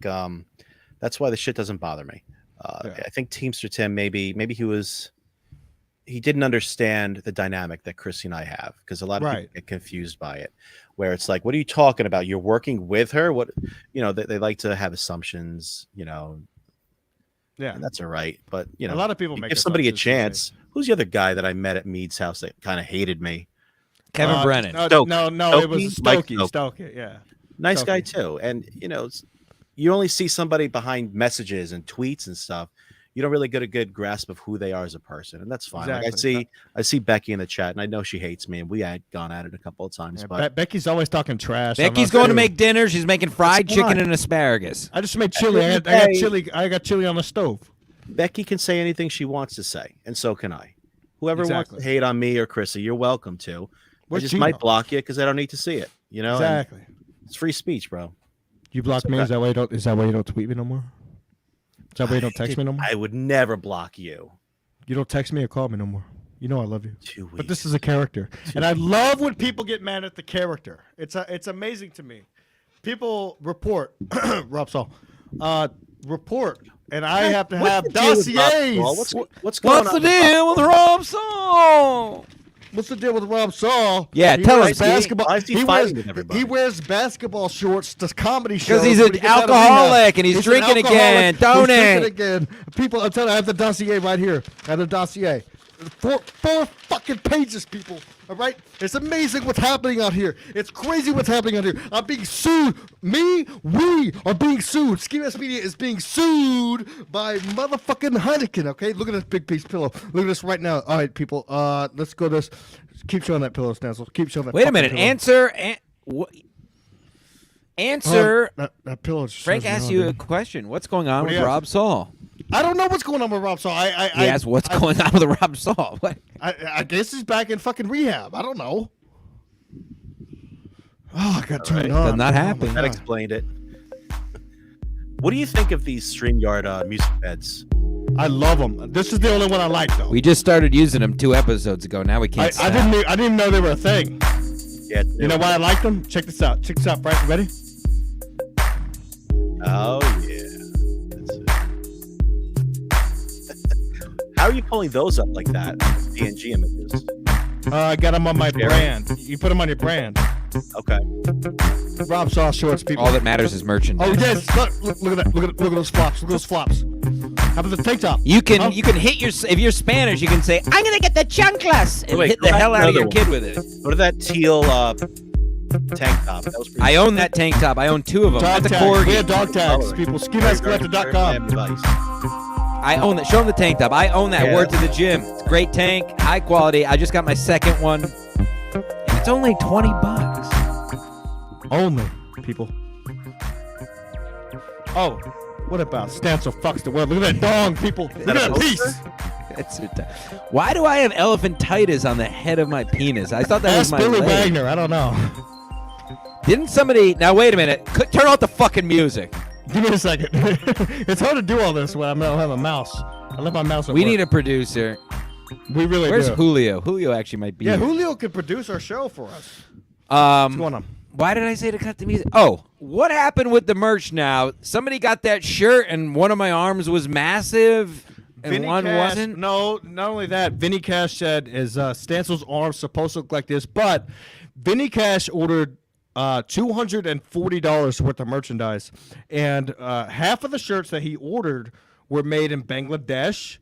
that's why the shit doesn't bother me. I think Teamster Tim maybe he didn't understand the dynamic that Chrissy and I have, because a lot of people get confused by it, where it's like, what are you talking about? You're working with her? What, they like to have assumptions, Yeah, and that's all right. But a lot of people give somebody a chance. Who's the other guy that I met at Mead's house that kind of hated me? Kevin Brennan. No, it was Stokey. Yeah. Nice guy too. And you only see somebody behind messages and tweets and stuff. You don't really get a good grasp of who they are as a person, and that's fine. Exactly. Like I see Becky in the chat, and I know she hates me, and we had gone at it a couple of times. But Becky's always talking trash. Becky's going to make dinner. She's making fried chicken and asparagus. I just made chili. I got chili on the stove. Becky can say anything she wants to say, and so can I. Whoever wants to hate on me or Chrissy, you're welcome to. I just might block you because I don't need to see it. Exactly. It's free speech, bro. You block me? Is that why you don't tweet me no more? Is that why you don't text me no more? I would never block you. You don't text me or call me no more. You know I love you. 2 weeks. But this is a character. And I love when people get mad at the character. It's amazing to me. People report, Rob Saul, report, and I have to have dossiers. What's going on? What's the deal with Rob Saul? What's the deal with Rob Saul? Yeah, He tell wears us, Steve. basketball. Why is he fighting with everybody? He wears basketball shorts to comedy shows. Because he's when he an gets out of alcoholic rehab. and he's an drinking again. alcoholic. Donate. He's drinking again. People, I'm telling you, I have the dossier right here. I have the dossier. Four fucking pages, people. All right? It's amazing what's happening out here. It's crazy what's happening out here. I'm being sued. We are being sued. Ski Mask Media is being sued by motherfucking Heineken, okay? Look at this big piece of pillow. Look at this right now. All right, people. Let's go to this. Keep showing that pillow, Stancil. Keep showing that Wait a fucking minute. pillow. Answer. That pillow. Frank asked you a question. What's going on What do with you Rob Saul? I don't know what's going on with Rob Saul. He asked what's going on with Rob Saul. What? I guess he's back in fucking rehab. I don't know. Oh, I got turned on. Does not happen. That explained it. What do you think of these StreamYard music beds? I love them. This is the only one I like, though. We just started using them 2 episodes ago. Now we can't. I didn't even know they were a thing. Yeah. You know why I like them? Check this out. Check this out, Frank. You ready? Oh yeah. That's it. How are you pulling those up like that? PNG images. I got them on my brand. You put them on your brand. Okay. Rob Saul shorts, people. All that matters is merchandise. Oh yes, look at that. Look at those flops. Look at those flops. How about the tank top? You can hit your, if you're Spanish, you can say, I'm gonna get the chanclas and Wait, hit the go back hell to out of another your one. kid with it. What is that teal tank top? That was pretty I own that tank top. I own 2 of them. Dog That's a tags. We corgi. have dog tags, people. SkiMaskCollector.com. Advice. I own that. Show them the tank top. I own that. Yeah. Word to the gym. It's a great tank, high quality. I just got my second one. And it's only $20. Only, people. Oh, what about Stancil fucks the world? Look at that dong, people. Look at that piece. That's it. Why do I have elephantitis on the head of my penis? I thought that was Ask my Billy leg. Wagner. I don't know. Didn't somebody? Now wait a minute. Turn off the fucking music. Give me a second. It's hard to do all this when I don't have a mouse. I left my mouse at We work. need a producer. We really Where's do. Julio? Julio actually might be. Yeah, here. Julio could produce our show for us. What's going on? Why did I say to cut the music? Oh, what happened with the merch now? Somebody got that shirt and one of my arms was massive and Vinny one Cash, wasn't? No, not only that, Vinny Cash said is Stancil's arm supposed to look like this, but Vinny Cash ordered $240 worth of merchandise, and half of the shirts that he ordered were made in Bangladesh,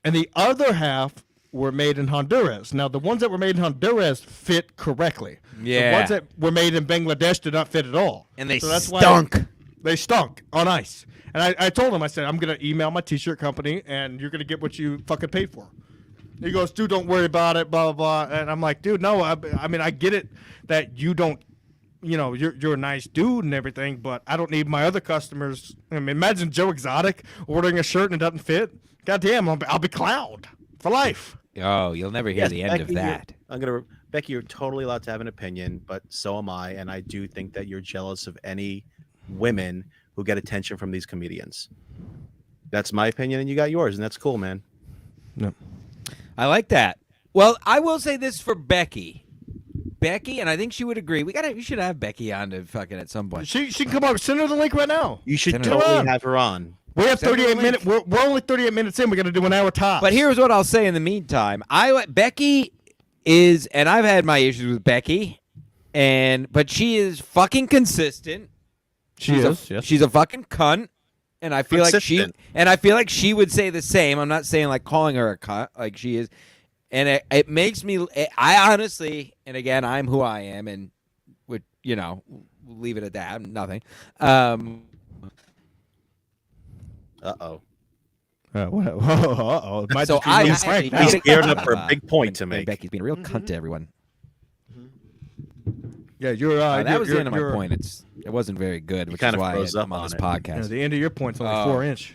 and the other half were made in Honduras. Now, the ones that were made in Honduras fit correctly. Yeah. The ones that were made in Bangladesh did not fit at all. And they that's stunk. Why they stunk on ice. And I told him, I said, I'm going to email my t-shirt company, and you're going to get what you fucking paid for. He goes, dude, don't worry about it, blah, blah, blah. And I'm like, dude, no, I mean, I get it that you don't, you know, you're a nice dude and everything, but I don't need my other customers. I mean, imagine Joe Exotic ordering a shirt and it doesn't fit. God damn, I'll be clowned for life. Oh, you'll never hear Yes, the end of Becky, that. Becky, you're totally allowed to have an opinion, but so am I, and I do think that you're jealous of any women who get attention from these comedians. That's my opinion, and you got yours, and that's cool, man. No. I like that. Well, I will say this for Becky. Becky, and I think she would agree. We should have Becky on to fucking at some point. She can come over. Send her the link right now. You should Send her totally on. have her on. We have Send her the 38 link. minutes. We're only 38 minutes in. We're going to do an hour top. But here's what I'll say in the meantime. Becky is, and I've had my issues with Becky, but she is fucking consistent. She's a fucking cunt, and I feel like she would say the same. I'm not saying like calling her a cunt like she is, and it makes me. I honestly, and again, I'm who I am, and would we'll leave it at that. I'm nothing. Uh-oh. Uh-oh. It might So just be me and Frank now. He's geared up for a big point to make. Becky's being a real cunt to everyone. Yeah, you're. That was the end of my you're- point. It wasn't very good, which kind is of why froze I'm up on this on it. Yeah, podcast. the end of your point's only Oh. 4 inch.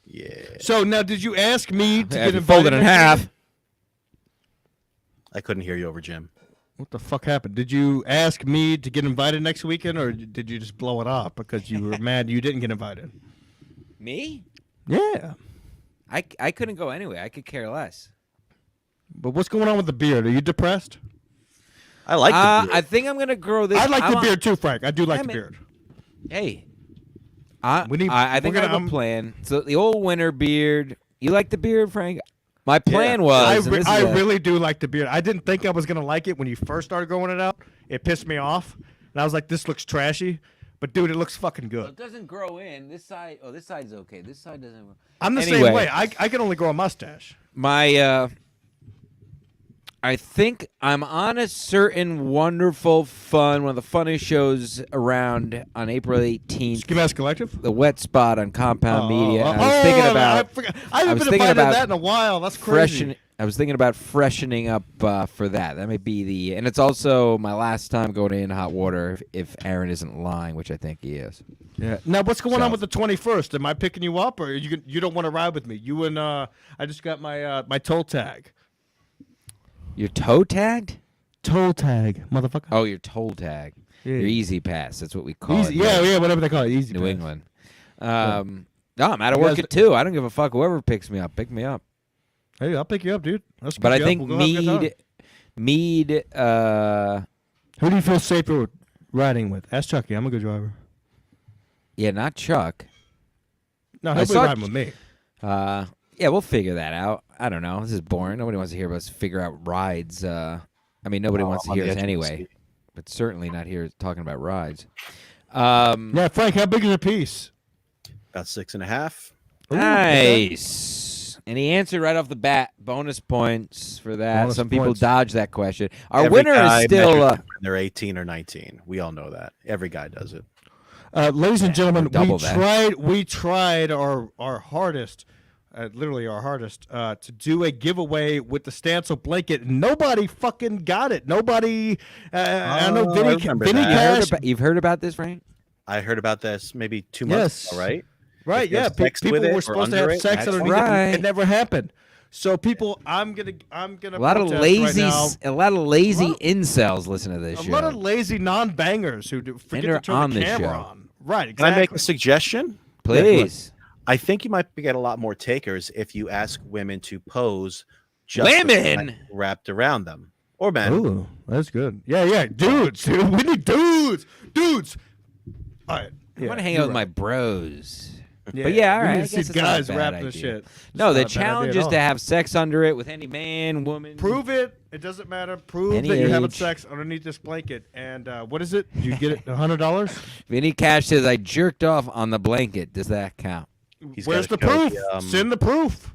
Yeah. So now, did you ask me to Yeah, get if you invited? fold it in next half. week? I couldn't hear you over Jim. What the fuck happened? Did you ask me to get invited next weekend, or did you just blow it off because you were mad you didn't get invited? Me? Yeah. I couldn't go anyway. I could care less. But what's going on with the beard? Are you depressed? I like the beard. I think I'm gonna grow this. I like I'm the on- beard too, Frank. I do like Yeah, the man. beard. Hey, We need- I think we're I gonna- have a plan. So the old winter beard. You like the beard, Frank? My plan was. and this is I a- really do like the beard. I didn't think I was gonna like it when you first started growing it out. It pissed me off, and I was like, "This looks trashy." But dude, it looks fucking Well, good. it doesn't grow in. This side. Oh, this side's okay. This side doesn't. I'm the Anyway. same way. I can only grow a mustache. My. I think I'm on a certain wonderful, fun, one of the funnest shows around on April 18th. Ski Mask Collective. The Wet Spot on Compound Media. Oh, And I was thinking about. I haven't was been thinking invited to about that in a while. That's crazy. I was thinking about freshening up for that. That might be the, and it's also my last time going in hot water if Aaron isn't lying, which I think he is. Yeah. Now, what's going on So- with the 21st? Am I picking you up, or you don't want to ride with me? You and I just got my my toll tag. You're toe tagged? Toll tag, motherfucker. Oh, your toll tag. Yeah. Your easy pass. That's what we call Easy, it. yeah, whatever they call it, easy. New pass. England. No, I'm out of You work guys- at 2. I don't give a fuck. Whoever picks me up, pick me up. Hey, I'll pick you up, dude. I'll scoop But I you up. think We'll go have a good time. Mead. Who do you feel safer riding with? Ask Chucky. I'm a good driver. Yeah, not Chuck. No, I he'll be saw riding with me. Yeah, we'll figure that out. I don't know. This is boring. Nobody wants to hear us figure out rides. I mean, nobody wants to I'm on hear the us edge of my anyway, seat. but certainly not here talking about rides. Yeah, Frank, how big is a piece? About 6.5. Nice. And he answered right off the bat. Bonus points for that. Bonus Some people points. dodge that question. Our Every winner guy is still. measures when they're 18 or 19. We all know that. Every guy does it. Ladies and gentlemen, double we that. tried our hardest, literally our hardest, to do a giveaway with the Stancil blanket. Nobody fucking got it. Nobody. I know I Vinny. remember Vinny that. Cash. You've heard about this, Frank? I heard about this maybe 2 months ago, right? Right, If you yeah. have sex People with it were or supposed to under have it, sex that's underneath right. it. It never happened. So people, I'm gonna A lot of protest lazy, right now. a lot of lazy Well, incels listen to this A show. lot of lazy non-bangers who forget they're to turn on the this camera show. on. Right, Can I make exactly. a suggestion? Please, I think you might get a lot more takers if you ask women to pose just with the Women? blanket wrapped around them, or men. Ooh, that's good. Yeah, dudes, dude. We need dudes. All right. I want to hang out with my bros. Yeah, But yeah, all we right. need I to see guess it's not a guys bad wrap this idea. shit. No, It's the not a bad idea challenge at is all. to have sex under it with any man, woman. Prove it. It doesn't matter. Prove Any that you're having age. sex underneath this blanket. And what is it? You get it $100? Vinny Cash says I jerked off on the blanket. Does that count? He's Where's the gotta show proof? Send the proof.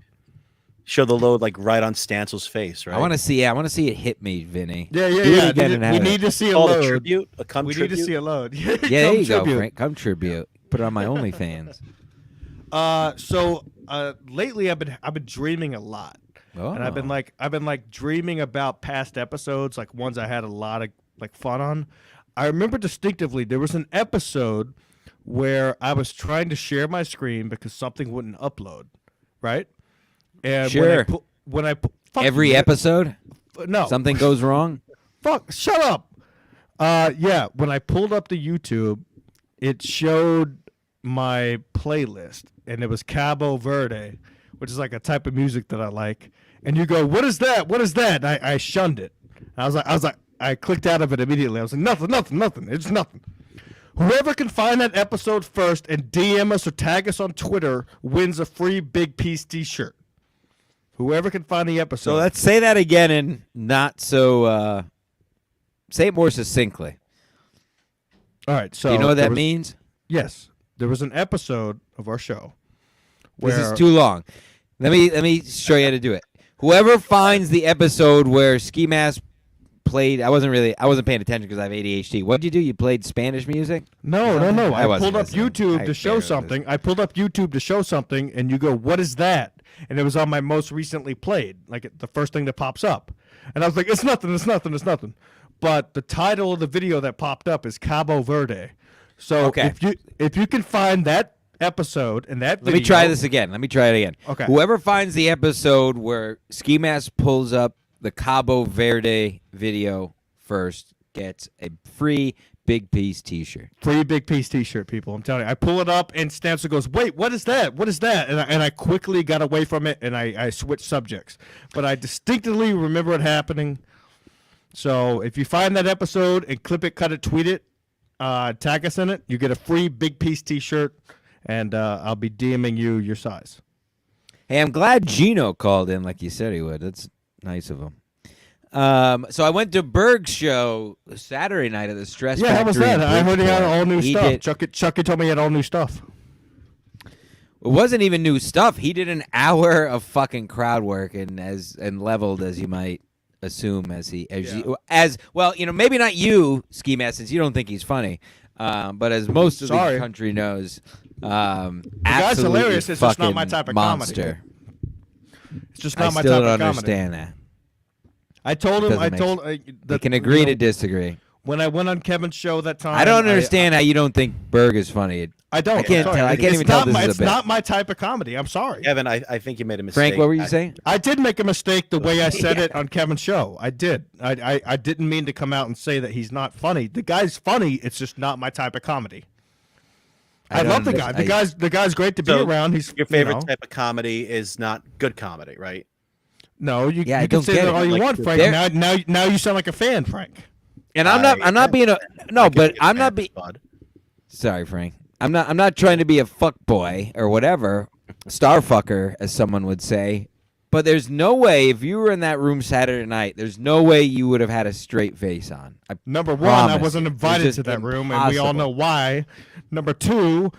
Show the load like right on Stancel's face, right? I want to see. I want to see it hit me, Vinny. Yeah. Do it again and We have need it. to see a call the load. tribute, a cum We tribute. need to see a load. Yeah, there Come you go, tribute. Frank. Come tribute. Put it on my OnlyFans. So lately I've been dreaming a lot. Oh. And I've been dreaming about past episodes, like ones I had a lot of like fun on. I remember distinctively there was an episode where I was trying to share my screen because something wouldn't upload, right? And Sure. when I fuck Every you, episode, no something goes wrong. fuck shut up. Yeah, when I pulled up the YouTube, it showed my playlist and it was Cabo Verde, which is like a type of music that I like. And you go, "What is that? What is that?" And I shunned it. I was like, I clicked out of it immediately. I was like, nothing. It's nothing. Whoever can find that episode first and DM us or tag us on Twitter wins a free Big Piece T-shirt. Whoever can find the episode. So let's say that again and not so. Say it more succinctly. All right. So Do you know what there that was- means? Yes, there was an episode of our show This where is too long. Let me show you how to do it. Whoever finds the episode where Ski Mask played, I wasn't paying attention because I have ADHD. What did you do? You played Spanish music? No. I I wasn't pulled up listening. YouTube I to show barely something. I pulled up YouTube to show something, and you go, "What is that?" And it was on my most recently played, like the first thing that pops up. And I was like, "It's nothing." But the title of the video that popped up is Cabo Verde. So Okay. if you can find that episode and that video, Let me try this again. Let me try it again. Okay. Whoever finds the episode where Ski Mask pulls up the Cabo Verde video first gets a free Big Piece T-shirt. Free Big Piece T-shirt, people. I'm telling you. I pull it up, and Stancil goes, "Wait, what is that? What is that?" And I quickly got away from it, and I switched subjects. But I distinctly remember it happening. So if you find that episode and clip it, cut it, tweet it, tag us in it, you get a free Big Piece T-shirt, and I'll be DMing you your size. Hey, I'm glad Gino called in like you said he would. That's nice of him. So I went to Berg's show Saturday night at the Stress Yeah, how was Factory in that? I heard he had Bridgeport. all new He stuff. did- Chucky told me he had all new stuff. It wasn't even new stuff. He did an hour of fucking crowd work and leveled as you might assume as well. You know, maybe not you, Ski Mask, since you don't think he's funny, but as most of the country knows, guy's absolutely hilarious. It's just not my fucking type of monster. comedy. It's just not my I still type don't of comedy. understand that. I told him. Doesn't I make told. We can agree to disagree. When I went on Kevin's show that time, I don't understand how you don't think Berg is funny. I don't. I can't Sorry. tell. I can't It's even tell not this my- is a It's bit. not my type of comedy. I'm sorry. Kevin, I think you made a mistake. Frank, what were you saying? I did make a mistake the way I said it on Kevin's show. I did. I didn't mean to come out and say that he's not funny. The guy's funny. It's just not my type of comedy. I love the guy. The guy's great to be around. He's Your favorite type of comedy is not good comedy, right? No, you I can don't say get that it. all you Like, want, Frank. Now you sound like a fan, Frank. And I'm not being a no, but I'm not being. Bud. Sorry, Frank. I'm not trying to be a fuck boy or whatever, star fucker, as someone would say. But there's no way, if you were in that room Saturday night, there's no way you would have had a straight face on. Number one, I promise. wasn't It's invited just to that room, and we all impossible. know why. Number two,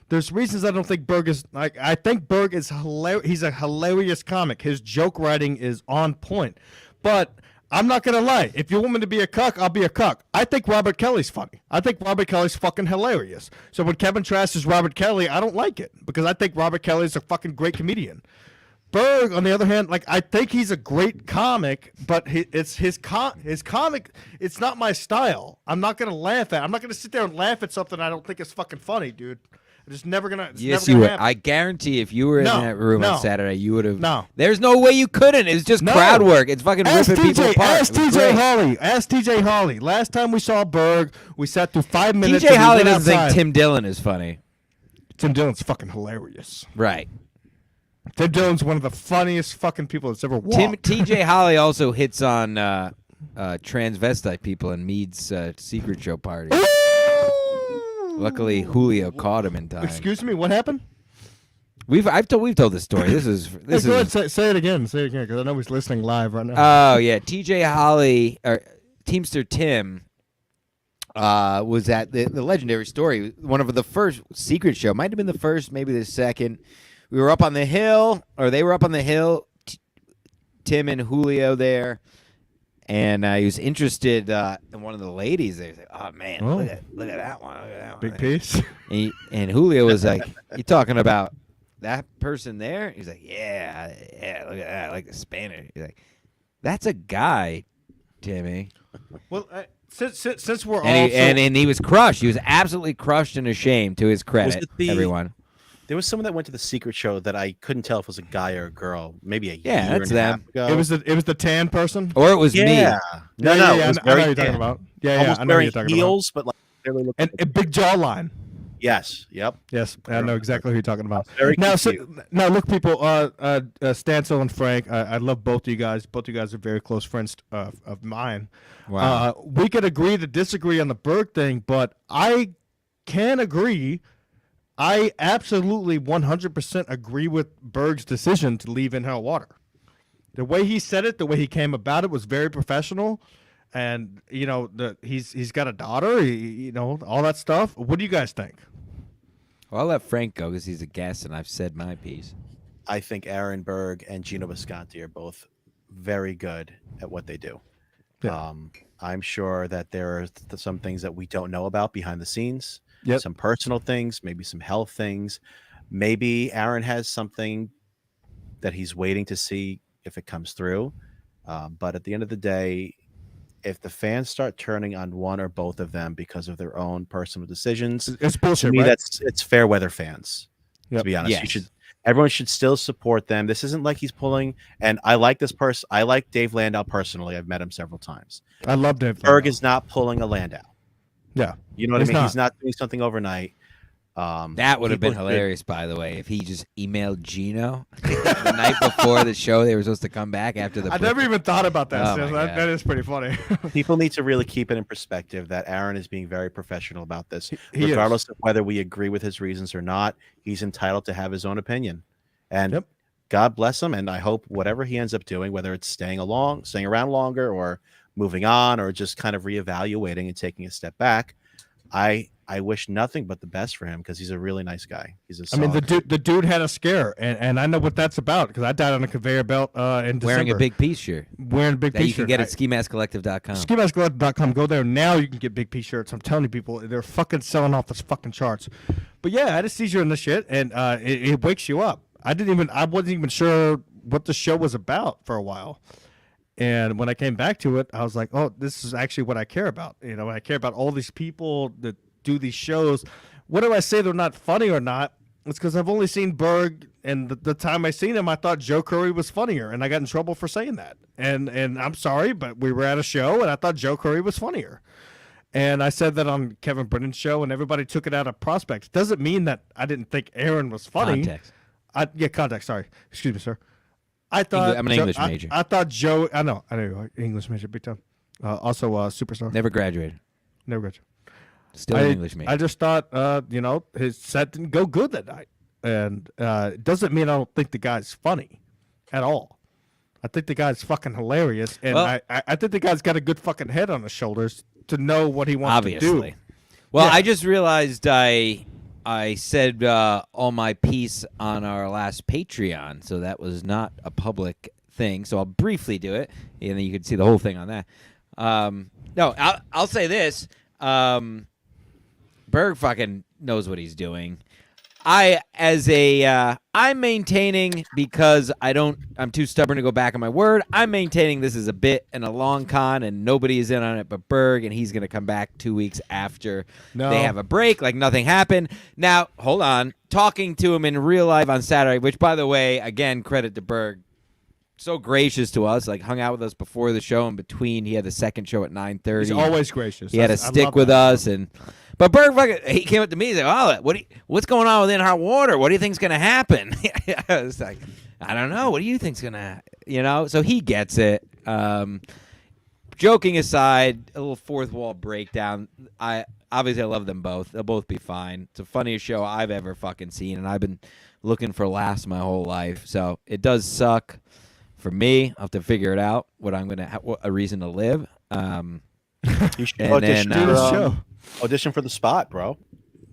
there's reasons I don't think Berg is like. I think Berg is hilarious. He's a hilarious comic. His joke writing is on point. But I'm not gonna lie. If you want me to be a cuck, I'll be a cuck. I think Robert Kelly's funny. I think Robert Kelly's fucking hilarious. So when Kevin trashes Robert Kelly, I don't like it because I think Robert Kelly's a fucking great comedian. Berg, on the other hand, like I think he's a great comic, but it's his comic. It's not my style. I'm not gonna laugh at. I'm not gonna sit there and laugh at something I don't think is fucking funny, dude. I'm just never gonna. Yes, never you gonna would. happen. I guarantee if you were in that room on Saturday, you would have. No. There's no way you couldn't. It's just crowd work. It's fucking ripping people apart. Ask It was TJ great. Holly. Ask TJ Holly. Last time we saw Berg, we sat through 5 minutes. TJ and we Holly went doesn't outside. think Tim Dillon is funny. Tim Dillon's fucking hilarious. Right. Tim Dillon's one of the funniest fucking people that's ever walked. TJ Holly also hits on transvestite people in Mead's secret show party. Luckily, Julio caught him in time. Excuse me, what happened? We've told this story. This is Go ahead, say it again. Say it again, because I know he's listening live right now. Oh yeah, TJ Holly or Teamster Tim was at the legendary story. One of the first secret show, might have been the first, maybe the second. We were up on the hill, or they were up on the hill. Tim and Julio there, and he was interested in one of the ladies. They was like, "Oh man, look at that one, look at that one." Big piece. And Julio was like, "You talking about that person there?" He's like, "Yeah, look at that, like the Spanish." He's like, "That's a guy, Timmy." Well, since we're And he was crushed. He was absolutely crushed and ashamed. To his credit, everyone. There was someone that went to the secret show that I couldn't tell if it was a guy or a girl. Maybe a Yeah, year that's and a them. half ago. it was the tan person. Or it was me. No, Yeah, it was I know very what you're tan. talking about. Yeah, Almost I know what wearing you're talking heels, but like barely looking. about. And a big jawline. Yes, yep. Yes, I know exactly who you're talking about. Very Now, confused. now look, people. Stancil and Frank, I love both of you guys. Both of you guys are very close friends of mine. Wow. We could agree to disagree on the Berg thing, but I can agree. I absolutely 100% agree with Berg's decision to leave In Hell Water. The way he said it, the way he came about it was very professional. And, you know, he's got a daughter, you know, all that stuff. What do you guys think? Well, I'll let Frank go because he's a guest, and I've said my piece. I think Aaron Berg and Gino Visconti are both very good at what they do. Yeah. I'm sure that there are some things that we don't know about behind the scenes. Yep. Some personal things, maybe some health things. Maybe Aaron has something that he's waiting to see if it comes through. But at the end of the day, if the fans start turning on one or both of them because of their own personal decisions, It's bullshit, to me, right? it's fair weather fans. Yep. To be honest, Yes. everyone should still support them. This isn't like he's pulling. And I like this person. I like Dave Landau personally. I've met him several times. I love Dave. Berg is not pulling a Landau. Yeah. You know what I He's mean? not. He's not doing something overnight. That would have been hilarious, by the way, if he just emailed Gino the night before the show. They were supposed to come back after the. I never even thought about that. Oh, That is pretty funny. People need to really keep it in perspective that Aaron is being very professional about this. He Regardless of whether we agree with his reasons or not, he's entitled to have his own opinion. And God bless him. And I hope whatever he ends up doing, whether it's staying around longer or moving on or just kind of reevaluating and taking a step back, I wish nothing but the best for him because he's a really nice guy. The dude had a scare, and I know what that's about because I died on a conveyor belt in December. Wearing a big piece shirt. Wearing a big piece shirt. You can get at skimaskcollective.com. Skimaskcollective.com. Go there now. You can get big piece shirts. I'm telling you, people, they're fucking selling off the fucking charts. But yeah, I had a seizure in the shit, and it wakes you up. I wasn't even sure what the show was about for a while. And when I came back to it, I was like, oh, this is actually what I care about. I care about all these people that do these shows. Whether I say they're not funny or not, it's because I've only seen Berg, and the time I seen him, I thought Joe Curry was funnier, and I got in trouble for saying that. And I'm sorry, but we were at a show, and I thought Joe Curry was funnier. And I said that on Kevin Brennan's show, and everybody took it out of prospect. It doesn't mean that I didn't think Aaron was funny. Context. Context, sorry. Excuse me, sir. I thought I'm an English major. I thought Joe. I know, English major, big time. Also, superstar. Never graduated. Never graduated. Still an English major. I just thought, his set didn't go good that night, and it doesn't mean I don't think the guy's funny, at all. I think the guy's fucking hilarious, and I think the guy's got a good fucking head on his shoulders to know what he wants to do. Well, I just realized I said all my piece on our last Patreon, so that was not a public thing. So I'll briefly do it, and then you can see the whole thing on that. No, I'll say this. Berg fucking knows what he's doing. I'm maintaining because I'm too stubborn to go back on my word. I'm maintaining this is a bit and a long con, and nobody is in on it but Berg, and he's going to come back 2 weeks after they have a break, like nothing happened. Now, hold on. Talking to him in real life on Saturday, which, by the way, again, credit to Berg. So gracious to us, like hung out with us before the show and between. He had the second show at 9:30. He's always gracious. He had to stick with us, but Berg he came up to me and said, "Oh, what's going on within Hot Water? What do you think's going to happen?" I was like, "I don't know. What do you think's going to, So he gets it. Joking aside, a little fourth wall breakdown. Obviously I love them both. They'll both be fine. It's the funniest show I've ever fucking seen, and I've been looking for laughs my whole life. So it does suck. For me, I'll have to figure it out. What I'm gonna a reason to live. You should audition for the spot, bro.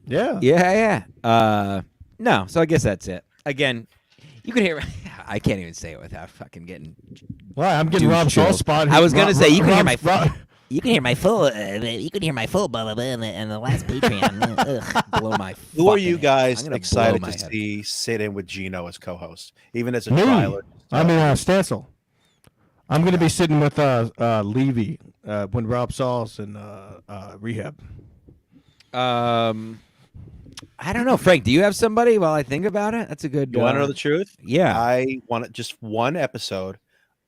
Yeah. No, so I guess that's it. Again, you can hear. I can't even say it without fucking getting. Well, I'm getting Rob Shaw's spot. I was gonna say you can hear my. You can hear my full. You can hear my full blah blah blah in the last Patreon. Blow my. Who are you guys excited to see sit in with Gino as co-host, even as a trialer? Stancil. I'm going to be sitting with Levy when Rob Saw's in rehab. I don't know, Frank. Do you have somebody? While I think about it, that's a good. You want to know the truth? Yeah, I want just one episode.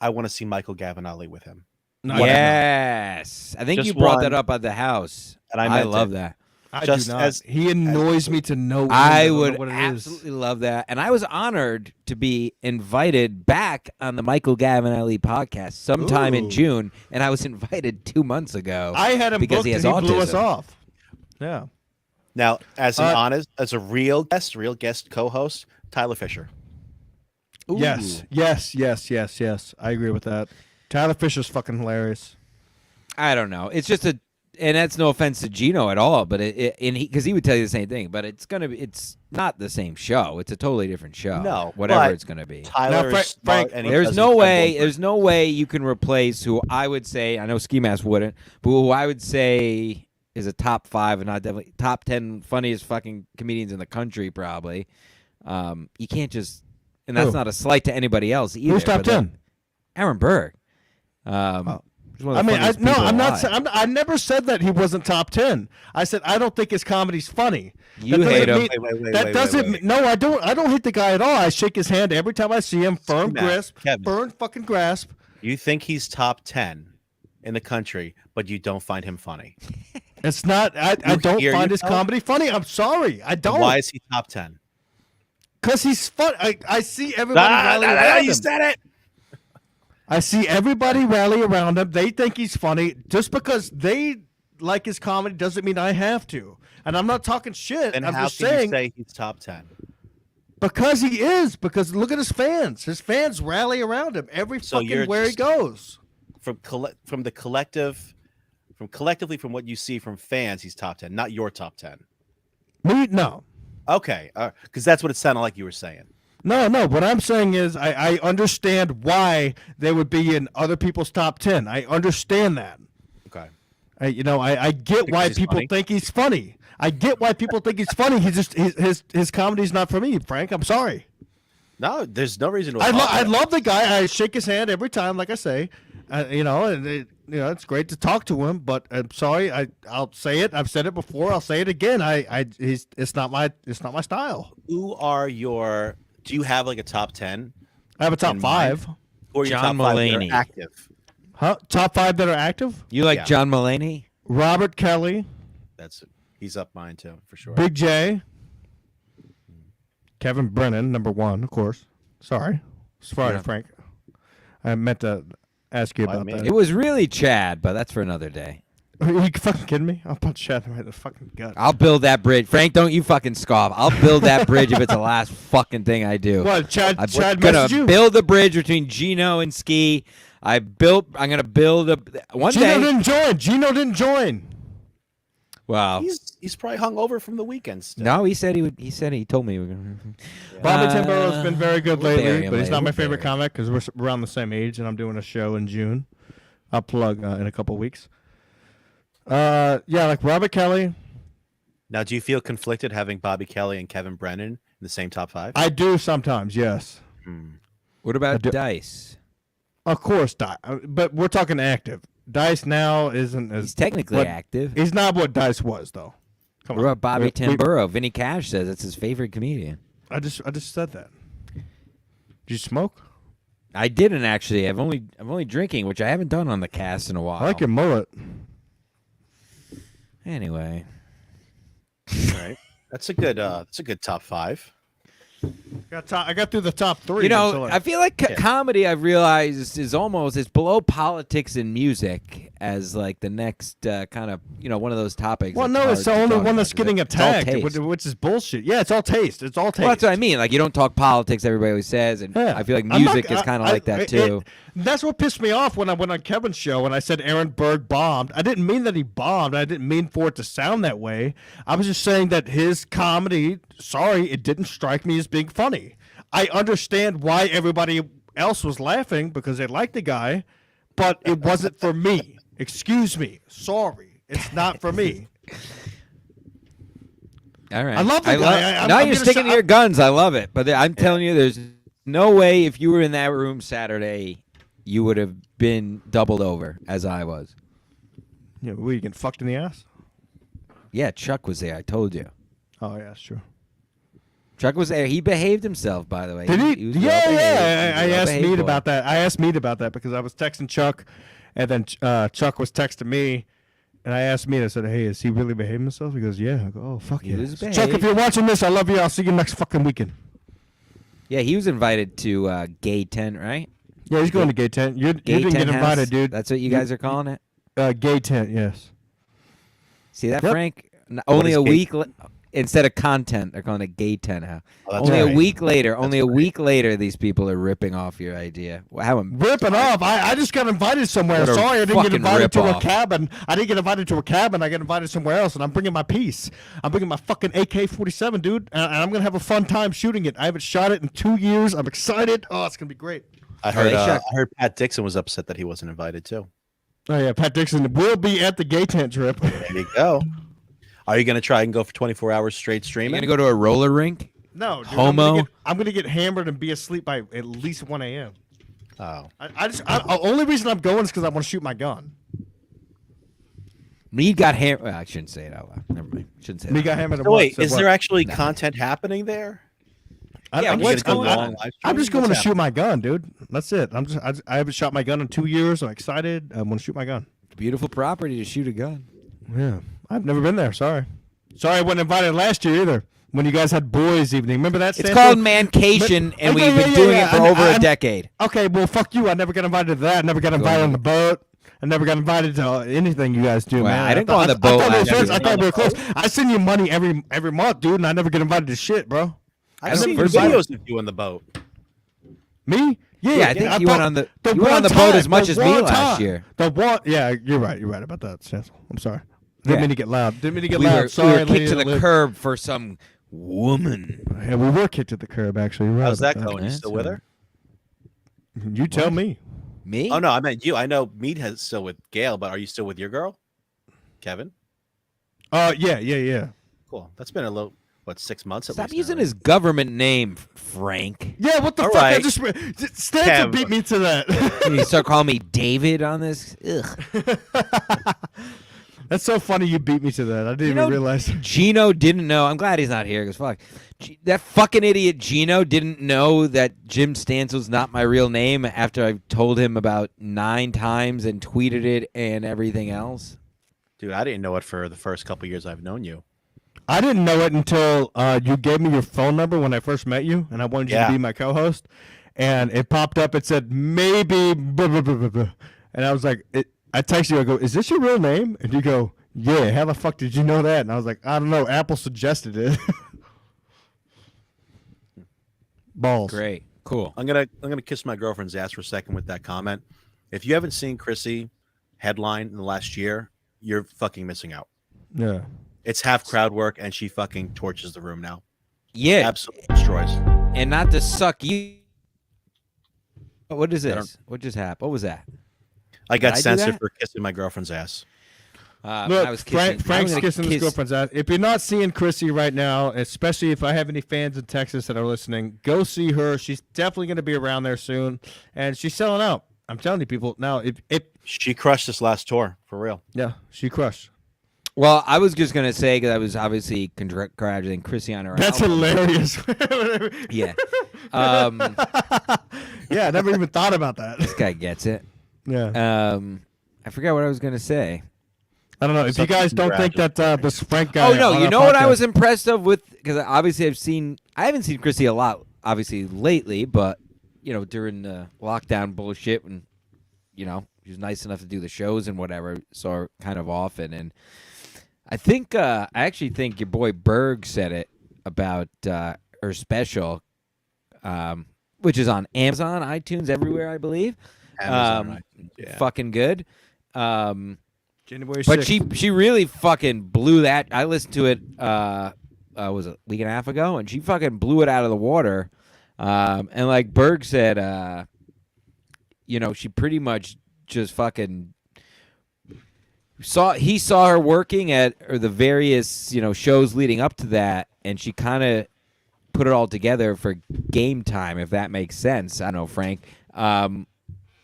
I want to see Michael Gavinelli with him. Yes, I think just you brought one. that up at the house, and I love that. I do not. He annoys me to no end. I would absolutely love that. And I was honored to be invited back on the Michael Gavinelli podcast sometime in June, and I was invited 2 months ago. I had him because booked and he blew us off. Yeah. Now, as a real guest co-host, Tyler Fisher. Ooh. Yes. I agree with that. Tyler Fisher's fucking hilarious. I don't know. It's just and that's no offense to Gino at all, but because he would tell you the same thing, but it's not the same show. It's a totally different show. No, whatever it's gonna be. Tyler, Frank, there's no way you can replace who I would say. I know Ski Mask wouldn't, but who I would say is a top 5 and not definitely top 10 funniest fucking comedians in the country. Probably. You can't just, and that's not a slight to anybody else either. Who's top 10? Aaron Berg. I never said that he wasn't top 10. I said I don't think his comedy's funny. You hate him. No, I don't. I don't hate the guy at all. I shake his hand every time I see him. Firm grasp. You think he's top 10 in the country, but you don't find him funny. It's not. I don't hear find his yourself? comedy funny. I'm sorry. I don't. Why is he top 10? Because he's fun. I see everybody rally around you him. said it. I see everybody rally around him. They think he's funny. Just because they like his comedy doesn't mean I have to. And I'm not talking shit. And I'm how just can saying you say he's top 10? because he is. Because look at his fans. His fans rally around him every So fucking where he goes. From the collective, collectively from what you see from fans, he's top 10, not your top 10. Me, no. Okay, because that's what it sounded like you were saying. No. What I'm saying is I understand why they would be in other people's top 10. I understand that. Okay. I get Because why he's people funny. think he's funny. I get why people think he's funny. He's just his comedy's not for me, Frank. I'm sorry. No, there's no reason to. I love the guy. I shake his hand every time, like I say. It's great to talk to him. But I'm sorry. I'll say it. I've said it before. I'll say it again. It's not my style. Who are your? Do you have like a top 10? I have a top In 5. Who are your John top 5 that Mulaney. are active? Huh? Top 5 that are active. You like Yeah. John Mulaney? Robert Kelly, He's up mine too for sure. Big J, Kevin Brennan, number 1, of course. Sorry, Yeah. Frank. I meant to ask you Why about me? that. It was really Chad, but that's for another day. Are you fucking kidding me? I'll punch Chad right in the fucking gut. I'll build that bridge. Frank, don't you fucking scoff. I'll build that bridge if it's the last fucking thing I do. What, Chad? I'm Chad gonna messaged you? build the bridge between Gino and Ski. I'm gonna build one Gino day. didn't join. Gino didn't join. Wow. He's probably hung over from the weekend. Still. No, he said he would. He told me. We were gonna, Bobby Timbero's been very good we'll bury lately, him but he's later. not my We'll favorite bury him. comic because we're around the same age, and I'm doing a show in June. I'll plug in a couple weeks. Like Robert Kelly. Now, do you feel conflicted having Bobby Kelly and Kevin Brennan in the same top 5? I do sometimes, yes. What about I do- Dice? Of course, but we're talking active. Dice now isn't as He's technically what- active. He's not what Dice was, though. Come What on. about Bobby We- Tamburo? Vinny Cash says it's his favorite comedian. I just said that. Did you smoke? I didn't actually. I'm only drinking, which I haven't done on the cast in a while. I like your mullet. Anyway, All right, that's a good top 5. I got through the top 3. you know, until I feel like comedy. I've realized is almost it's below politics and music as like the next kind of one of those topics. well, that's no, hard it's the to only talk one about that's 'cause getting it's all attacked, taste. which is bullshit. Yeah, it's all taste. It's all taste. Well, that's what I mean. Like you don't talk politics, everybody always says, and Yeah. I feel like I'm not- music is kind of like that too. That's what pissed me off when I went on Kevin's show and I said Aaron Berg bombed. I didn't mean that he bombed. I didn't mean for it to sound that way. I was just saying that his comedy, it didn't strike me as being funny. I understand why everybody else was laughing because they liked the guy, but it wasn't for me. Excuse me. Sorry. It's not for me. All right, I love the guy. I'm now gonna you're sticking to shout- your guns. I love it, but I'm telling you, there's no way if you were in that room Saturday, you would have been doubled over as I was. Yeah, were you getting fucked in the ass? Yeah, Chuck was there. I told you. Oh, yeah, that's true. Chuck was there. He behaved himself, by the way. Did he? was Yeah. well-behaved. I He was asked well-behaved Mead boy. about that. I asked Mead about that because I was texting Chuck, and then Chuck was texting me, and I asked Mead. I said, "Hey, is he really behaving himself?" He goes, "Yeah." I go, "Oh, fuck He yeah." was Chuck, if behaved. you're watching this, I love you. I'll see you next fucking weekend. Yeah, he was invited to Gay Tent, right? Yeah, he's going to Gay Tent. You Gay didn't Tent get invited, House? dude. That's what you guys are calling it? Gay Tent, yes. See that, Yep. Frank? Only is a Gay- week instead of content, they're calling it Gay Tent House. Oh, that's Only right. a week later, That's only a right. week later, these people are ripping off your idea. How Ripping off. I just got invited somewhere. What a Sorry, I didn't get fucking invited to a rip-off. cabin. I didn't get invited to a cabin. I got invited somewhere else, and I'm bringing my piece. I'm bringing my fucking AK-47, dude, and I'm gonna have a fun time shooting it. I haven't shot it in 2 years. I'm excited. Oh, it's gonna be great. I heard. they shot- I heard Pat Dixon was upset that he wasn't invited too. Oh yeah, Pat Dixon will be at the Gay Tent trip. There you go. Are you going to try and go for 24 hours straight you streaming? gonna go to a roller rink? No, dude, Homo? I'm gonna get hammered and be asleep by at least 1 a.m. Oh, The only reason I'm going is because I want to shoot my gun. Mead got hammered. Well, I shouldn't say it out loud. Never mind. Shouldn't say Me that. got hammered. so wait, once, is so there what? actually content happening there? Yeah, I'm, what's just, going on? I'm just going to What's shoot my gun, dude. That's it. I haven't shot my gun in 2 years. I'm excited. I'm going to shoot my gun. Beautiful property to shoot a gun. Yeah. I've never been there. Sorry, I wasn't invited last year either. When you guys had boys' evening, remember that? It's called Mancation, and we've been doing it for over a decade. Okay, well, fuck you. I never got invited to that. I never got invited on the boat. I never got invited to anything you guys do, man. I didn't go on the boat. I thought we were close. I send you money every month, dude, and I never get invited to shit, bro. I've seen videos of you on the boat. Me? Yeah, I think you went on the boat as much as me last year. Yeah, you're right about that, Cecil. I'm sorry. Didn't mean to get loud. Sorry, we were kicked to the curb for some woman. Yeah, we were kicked to the curb, actually. How's that going? You still with her? You tell me. Me? Oh no, I meant you. I know Mead is still with Gail, but are you still with your girl, Kevin? Yeah. Cool. That's been a little 6 months at least. Stop using his government name, Frank. Yeah, what the fuck? Right. I just Stanford beat me to that. You start calling me David on this? Ugh. That's so funny you beat me to that. I didn't even realize. Gino didn't know. I'm glad he's not here because fuck. That fucking idiot Gino didn't know that Jim Stansel's not my real name after I told him about 9 times and tweeted it and everything else. Dude, I didn't know it for the first couple years I've known you. I didn't know it until you gave me your phone number when I first met you, and I wanted you to be my co-host. And it popped up. It said, maybe, blah, blah, blah, blah. And I was like, I texted you. I go, is this your real name? And you go, yeah. How the fuck did you know that? And I was like, I don't know. Apple suggested it. Balls. Great. Cool. I'm gonna kiss my girlfriend's ass for a second with that comment. If you haven't seen Chrissy headline in the last year, you're fucking missing out. Yeah. It's half crowd work, and she fucking torches the room now. Yeah. Absolutely destroys. And not to suck you. What is this? What just happened? What was that? I got censored for kissing my girlfriend's ass. Look, I was kissing, Frank's kissing his girlfriend's ass. If you're not seeing Chrissy right now, especially if I have any fans in Texas that are listening, go see her. She's definitely going to be around there soon, and she's selling out. I'm telling you, people. Now, if she crushed this last tour for real. Yeah, she crushed. Well, I was just gonna say because I was obviously congratulating Chrissy on her. That's album. Hilarious. Yeah. Yeah, I never even thought about that. This guy gets it. Yeah. I forgot what I was gonna say. I don't know if you guys don't think that this Frank guy. Oh no, you know what I was impressed of with because obviously I haven't seen Chrissy a lot obviously lately, but during the lockdown bullshit when she was nice enough to do the shows and whatever, saw her kind of often, and I actually think your boy Berg said it about her special, which is on Amazon, iTunes, everywhere I believe. Amazon, yeah. Fucking good. January 6th. But she really fucking blew that. I listened to it was a week and a half ago, and she fucking blew it out of the water. And like Berg said, she pretty much just fucking saw her working at the various shows leading up to that, and she kind of put it all together for game time, if that makes sense. I don't know, Frank.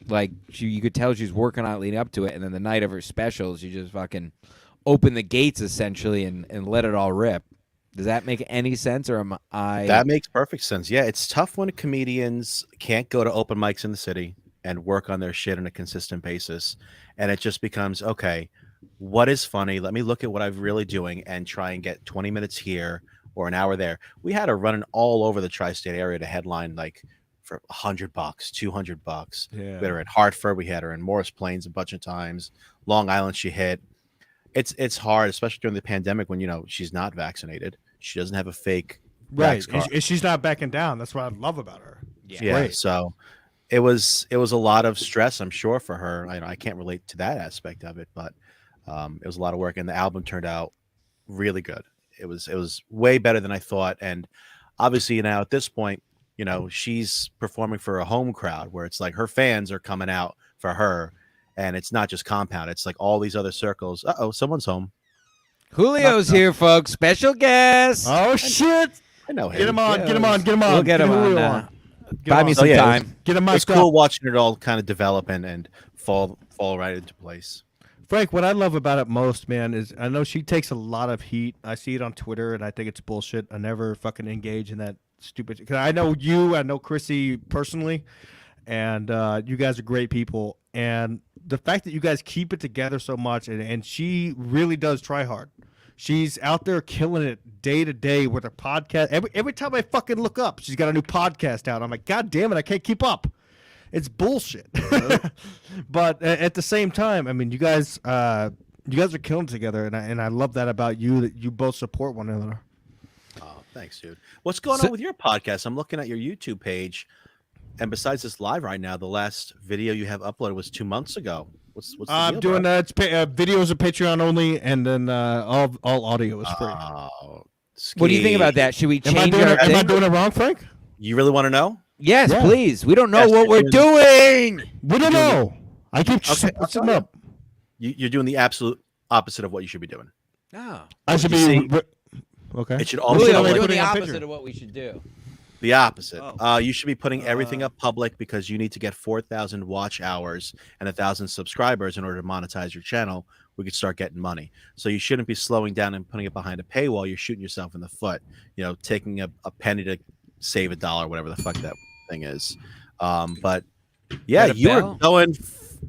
Like you could tell she's working on it leading up to it, and then the night of her specials, she just fucking opened the gates essentially and let it all rip. Does that make any sense, or am I? That makes perfect sense. Yeah, it's tough when comedians can't go to open mics in the city and work on their shit on a consistent basis, and it just becomes okay. What is funny? Let me look at what I'm really doing and try and get 20 minutes here or an hour there. We had her running all over the tri-state area to headline like for $100, $200. Yeah. We had her in Hartford. We had her in Morris Plains a bunch of times. Long Island, she hit. It's hard, especially during the pandemic when she's not vaccinated. She doesn't have a fake right. And she's not backing down. That's what I love about her. Yeah. So it was a lot of stress, I'm sure, for her. I can't relate to that aspect of it, but it was a lot of work, and the album turned out really good. It was way better than I thought, and obviously now at this point, she's performing for a home crowd where it's like her fans are coming out for her, and it's not just Compound. It's like all these other circles. Uh-oh, someone's home. Julio's here, folks. Special guest. Oh, shit. I know him. Get him on. We'll get him on. Buy me some time. Get him. It's cool watching it all kind of develop and fall right into place. Frank, what I love about it most, man, is I know she takes a lot of heat. I see it on Twitter, and I think it's bullshit. I never fucking engage in that stupid. Because I know you, I know Chrissy personally, and you guys are great people. And the fact that you guys keep it together so much, and she really does try hard. She's out there killing it day to day with her podcast. Every time I fucking look up, she's got a new podcast out. I'm like, God damn it, I can't keep up. It's bullshit. But at the same time, I mean, you guys are killing together, and I love that about you, that you both support one another. Oh, thanks, dude. What's going on with your podcast? I'm looking at your YouTube page, and besides this live right now, the last video you have uploaded was 2 months ago. What's the I'm deal, doing bro? that. Videos are Patreon only, and then all audio is free. Oh, What do you think about that? Should we change our Am I thing? doing it wrong, Frank? You really want to know? Yes, Yeah. please. We don't know Yes, what we're doing. We don't know. I keep Okay, switching up. You're doing the absolute opposite of what you should be doing. No. I should You be see, okay. It should We're always be Julio, doing public. the on opposite picture. of what we should do. The opposite. Oh. You should be putting everything up public because you need to get 4,000 watch hours and 1,000 subscribers in order to monetize your channel. We could start getting money. So you shouldn't be slowing down and putting it behind a paywall. You're shooting yourself in the foot. You know, taking a penny to save $1, whatever the fuck that thing is. But yeah, Got a you were bell? going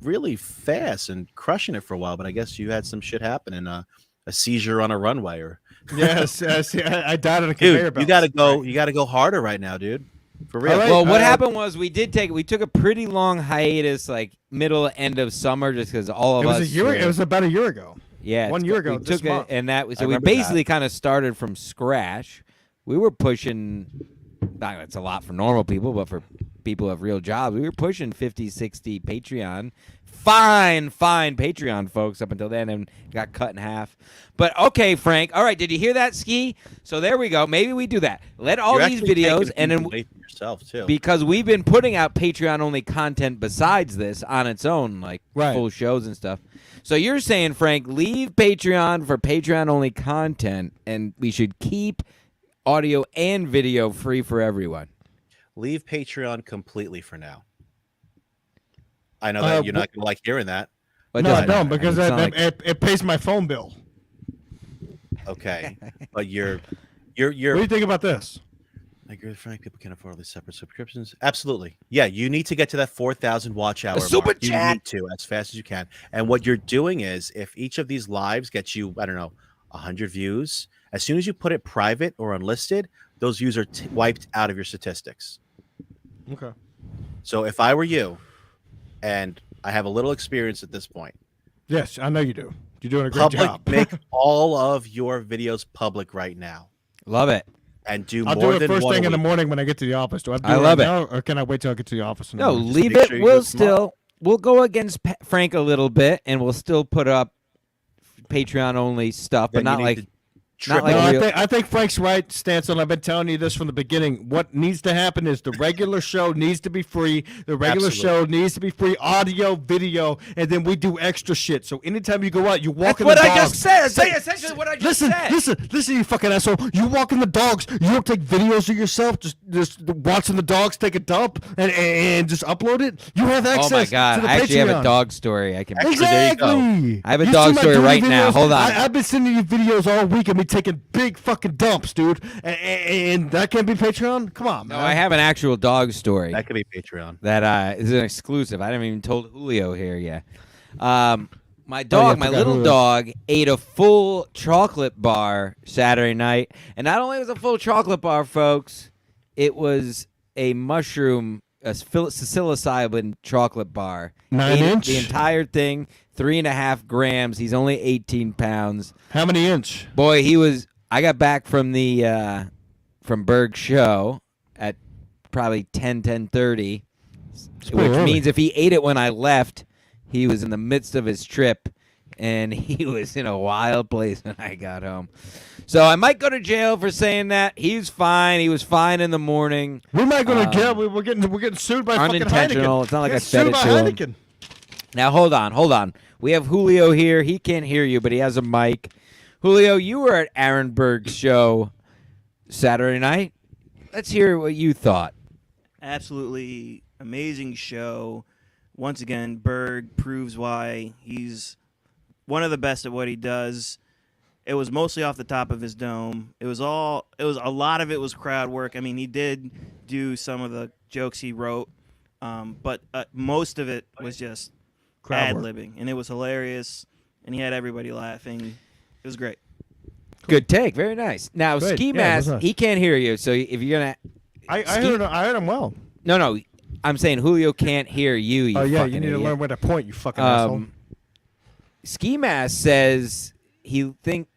really fast and crushing it for a while. But I guess you had some shit happen and a seizure on a runway or. Yes, I died on a conveyor Dude, belt. you gotta go harder right now, dude. For real. All right. Well, what happened was we took a pretty long hiatus, like middle end of summer, just because all of It was us. a year. It was about a year ago. Yeah, 1 year ago We this took it, month. and that was I so we remember that. basically kind of started from scratch. We were pushing. That's a lot for normal people, but for people who have real jobs, we were pushing 50, 60 Patreon. Fine Patreon folks up until then, and got cut in half. But okay, Frank. All right, did you hear that, Ski? So there we go. Maybe we do that. Let all You're these actually videos, taking and then away from yourself too. because we've been putting out Patreon only content besides this on its own, like Right. full shows and stuff. So you're saying, Frank, leave Patreon for Patreon only content, and we should keep audio and video free for everyone. Leave Patreon completely for now. I know that you're not gonna like hearing that. But No, I doesn't don't matter. because It's not like- it pays my phone bill. Okay, but you're What do you think about this? like you're Frank. People can afford all these separate subscriptions. Absolutely, yeah. You need to get to that 4,000 watch hour super mark. You chat. need to as fast as you can. And what you're doing is, if each of these lives gets you, I don't know, 100 views, as soon as you put it private or unlisted, those views are wiped out of your statistics. Okay. So if I were you, and I have a little experience at this point, Yes, I know you do. You're doing a great public, job. make all of your videos public right now, Love it. and do I'll more do it than first one thing a in the week. morning when I get to the office. Do I have to do I it love right it. now, or can I wait till I get to the office? in the No, morning? leave make it. sure you We'll do it tomorrow. we'll go against Frank a little bit, and we'll still put up Patreon only stuff, but Then you not need like to not triple like No, real- I think Frank's right, Stanson. I've been telling you this from the beginning. What needs to happen is the regular show needs to be free. The regular show needs to be free, audio, video, and then we do extra shit. So anytime you go out, you walk That's in what the I dogs. just said. Say essentially what I just Listen, said. listen, you fucking asshole. You walk in the dogs. You don't take videos of yourself, just watching the dogs take a dump and just upload it. You have access. Oh my god! to the I actually have a Patreon. dog story. I can. Actually, there you go. Exactly. I have a You dog see my story dirty right now. videos? Hold on. I've been sending you videos all week of me taking big fucking dumps, dude. And that can't be Patreon? Come on, No, man. I have an actual dog story That could be Patreon. that is an exclusive. I haven't even told Julio here yet. My I dog, my forgot little Julio. dog, ate a full chocolate bar Saturday night, and not only was it a full chocolate bar, folks, it was a mushroom, a psilocybin chocolate bar. 9 Ate inch? the entire thing, 3.5 grams. He's only 18 pounds. How many inch? Boy, he was. I got back from the from Berg's show at probably 10:30, which pretty early. means if he ate it when I left, he was in the midst of his trip, and he was in a wild place when I got home. So I might go to jail for saying that. He's fine. He was fine in the morning. We might go to jail. We're getting sued by fucking Unintentional. Heineken. It's not like We're I getting fed sued it by to him. Heineken. Now hold on. We have Julio here. He can't hear you, but he has a mic. Julio, you were at Aaron Berg's show Saturday night. Let's hear what you thought. Absolutely amazing show. Once again, Berg proves why he's one of the best at what he does. It was mostly off the top of his dome. A lot of it was crowd work. I mean, he did do some of the jokes he wrote, but most of it was just Crowd work. ad-libbing, and it was hilarious, and he had everybody laughing. It was great. Good take. Very nice. Now, Great. Ski Yeah, Mask, what's up? he can't hear you. So if you're gonna, I heard him well. no, I'm saying Julio can't hear you. You Oh yeah, fucking you need to idiot. learn where to point. You fucking asshole. Ski Mask says he think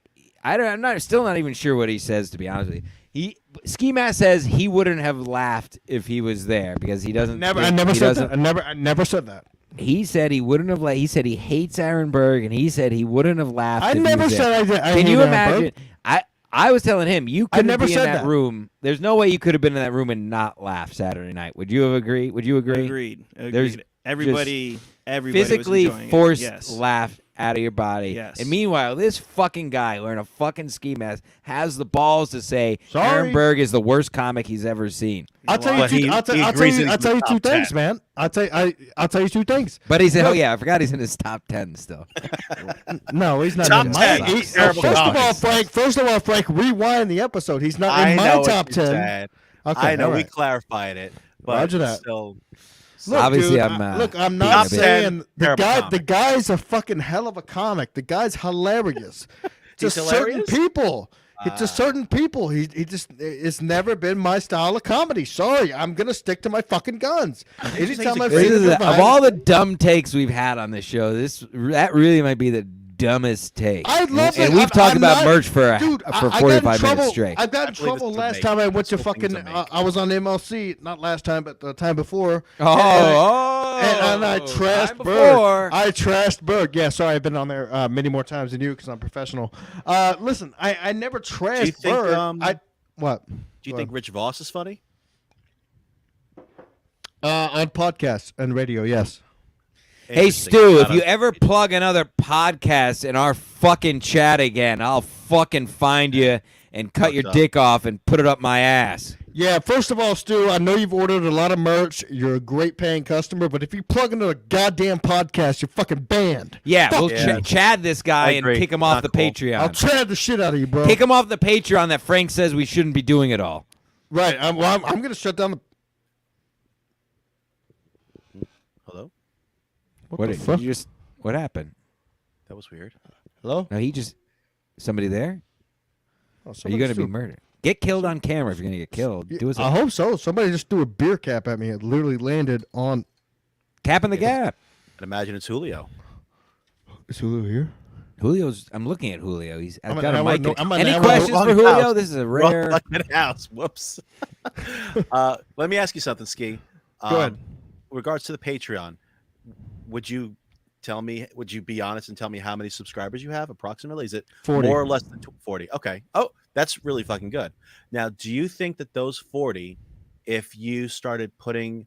still not even sure what he says, to be honest with you. Ski Mask says he wouldn't have laughed if he was there because he doesn't. I never said that. I never said that. He said he wouldn't have. He said he hates Aaron Berg, and he said he wouldn't have laughed. I if never he was said there. I Can hate you Aaron imagine? Berg. I was telling him you couldn't never be in said that that. room. There's no way you could have been in that room and not laugh Saturday night. Would you have agreed? Would you agree? Agreed. There's Everybody physically was enjoying it. forced Yes. laugh out of your body. Yes. And meanwhile, this fucking guy wearing a fucking ski mask has the balls to say Sorry. Aaron Berg is the worst comic he's ever seen. I'll tell you But he agrees two he's in the two top things, 10. man. I'll tell you two things. But he said, Look. "Oh yeah, I forgot he's in his top 10 still." No, he's not Top in 10. my He's terrible First comics. of all, Frank, rewind the episode. He's not I in my know top what you 10. said. Okay, I know all we right. clarified it, but Roger that. still, Look, Obviously, dude, I'm, I'm being not a bit- saying the Terrible guy. comic. The guy's a fucking hell of a comic. The guy's hilarious. He's to certain hilarious? people. To certain people, he just it's never been my style of comedy. Sorry, I'm gonna stick to my fucking guns. Anytime I This see is the of all the dumb takes we've had on this show, that really might be the dumbest take. I love and it. we've I'm talked about not- merch for dude, I got in 45 trouble- minutes straight. I got in I believe trouble it's a last make. time I went to This whole thing's fucking. a make. I was on MLC, not last time, but the time before. Oh, And I trashed time Berg. before. I trashed Berg. Yeah, sorry, I've been on there many more times than you because I'm professional. Listen, I never trashed think, Berg. What? do you think Rich Voss is funny? On podcasts and radio? Yes. Hey, Interesting. Stu, if Gotta- you ever plug another podcast in our fucking chat again, I'll fucking find you and cut your up. dick off and put it up my ass. Yeah, first of all, Stu, I know you've ordered a lot of merch. You're a great paying customer, but if you plug into a goddamn podcast, you're fucking banned. Yeah, we'll Yeah. Chad this guy I and agree. kick him off Not the cool. Patreon. I'll trad the shit out of you, bro. Kick him off the Patreon that Frank says we shouldn't be doing it all. Right. I'm going to shut down the. Hello? What the fuck? What happened? That was weird. Hello? No, somebody there? Oh, Are you somebody going to just be threw- murdered? Get killed on camera if you're going to get killed. Do us I a hope so. Somebody just threw a beer cap at me. It literally landed on. cap in the gap. I'd imagine it's Julio. Is Hulu here? I'm looking at Julio. I've I'm got an a hour- mic. no, I'm an Any hour- questions wrong for Julio? house. This is a Wrong rare. fucking house. Whoops. Let me ask you something, Ski. Go ahead. In regards to the Patreon, would you be honest and tell me how many subscribers you have approximately? Is it 40. more or less than 40? Okay. Oh, that's really fucking good. Now, do you think that those 40, if you started putting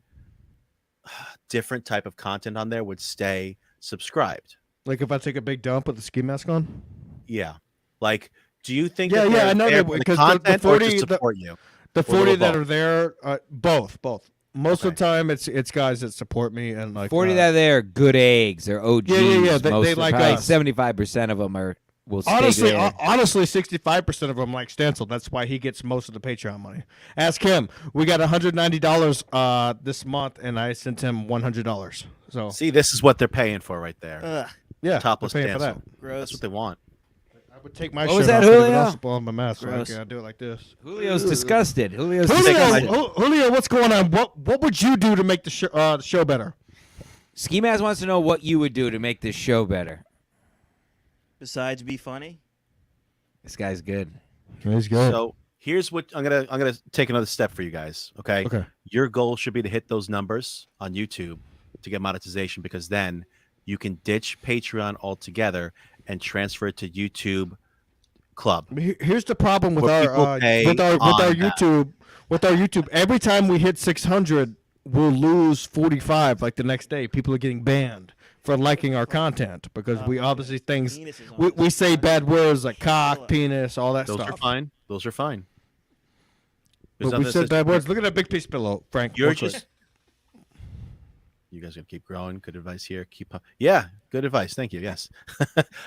different type of content on there, would stay subscribed? Like if I take a big dump with the ski mask on? Yeah. Like, do you think Yeah, that yeah, they're I know there they for would, the 'cause content the or 40 to support you? The Or 40 that both? are there, both. Most of Okay. the time, it's guys that support me and like 40 that they're good eggs. They're OGs. Yeah. They most of like probably us. 75% of them will stay Honestly, there. honestly, 65% of them like Stencil. That's why he gets most of the Patreon money. Ask him. We got $190 this month, and I sent him $100. So See, this is what they're paying for right there. Ugh, yeah, Topless we're paying for cancel. that. gross. That's what they want. I would take my What shirt was that, off, but it would Julio? also blow my mask. So Gross. I do it like this. Julio's disgusted. Julio's Julio, disgusted. Julio, what's going on? What would you do to make the show better? Ski Mask wants to know what you would do to make this show better. Besides be funny? This guy's good. He's So here's what I'm gonna take another step for you guys. Okay. Okay. Your goal should be to hit those numbers on YouTube to get monetization, because then you can ditch Patreon altogether and transfer it to YouTube Club. Here's the problem with Where people pay with our on that. YouTube. With our YouTube, every time we hit 600, we'll lose 45. Like the next day, people are getting banned for liking our content because we obviously things Penis is on we this. say bad words like cock, penis, all that Those stuff. are fine. Those are fine. There's But nothing we that said says bad words. Look at that big piece of pillow, Frank. You're Look at it. just. You guys gonna keep growing. Good advice here. Yeah, good advice. Thank you. Yes.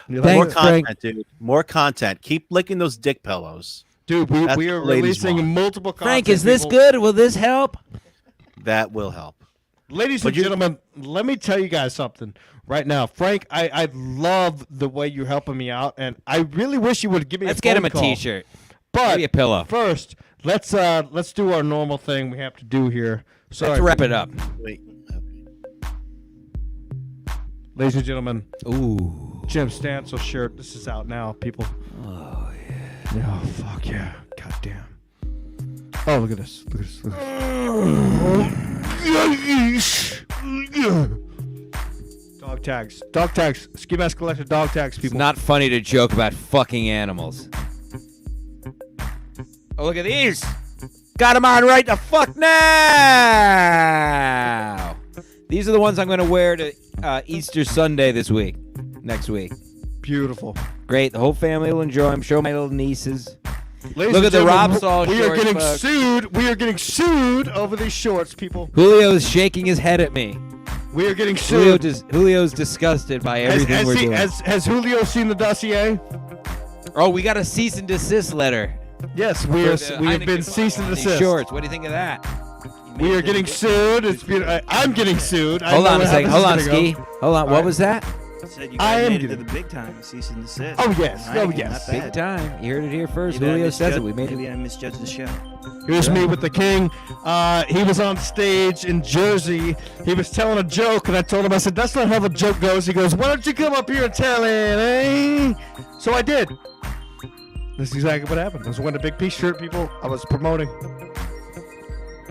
You like Thanks, More it? Frank. content, dude. More content. Keep licking those dick pillows. Dude, That's we what are the ladies releasing want. multiple. Frank, content, is this people. good? Will this help? That will help. Ladies and gentlemen, let me tell you guys something right now. Frank, I love the way you're helping me out, and I really wish you would give me Let's a get phone him a call. T-shirt. But maybe a pillow. First, let's do our normal thing we have to do here. Sorry. Let's wrap it up. Wait. Ladies and gentlemen, Ooh. Jim Stancil shirt. This is out now, people. Oh, yeah. Oh, fuck yeah. God damn. Oh, look at this. Look at this. Look at this. Dog tags. Dog tags. Ski Mask Collector dog tags, It's people. not funny to joke about fucking animals. Oh, look at these. Got them on right the fuck now. These are the ones I'm going to wear to Easter Sunday next week. Beautiful. Great. The whole family will enjoy them. Show my little nieces. Ladies Look and at the gentlemen, Rob Saul we are shorts, getting folks. sued. We are getting sued over these shorts, people. Julio's shaking his head at me. We are getting sued. Julio's disgusted by everything we're doing. Has Julio seen the dossier? Oh, we got a cease and desist letter. Yes, for we the have been Heineken cease and these desist. shorts. What do you think of that? We are getting sued. It's been, I'm getting sued. I Hold know on a how second. this Hold is on, gonna Ski. go. Hold on. All What right. was that? Said you I guys am made it to getting- the big time, cease and desist. Oh, yes. Heineken, Oh, yes. not Big bad. time. You heard it here first. Maybe I Julio says it. misjudged- We made it. Maybe I misjudged the show. Here's me with the king. He was on stage in Jersey. He was telling a joke, and I told him, I said, that's not how the joke goes. He goes, why don't you come up here and tell it, eh? So I did. This is exactly what happened. I was wearing a big piece shirt, people. I was promoting.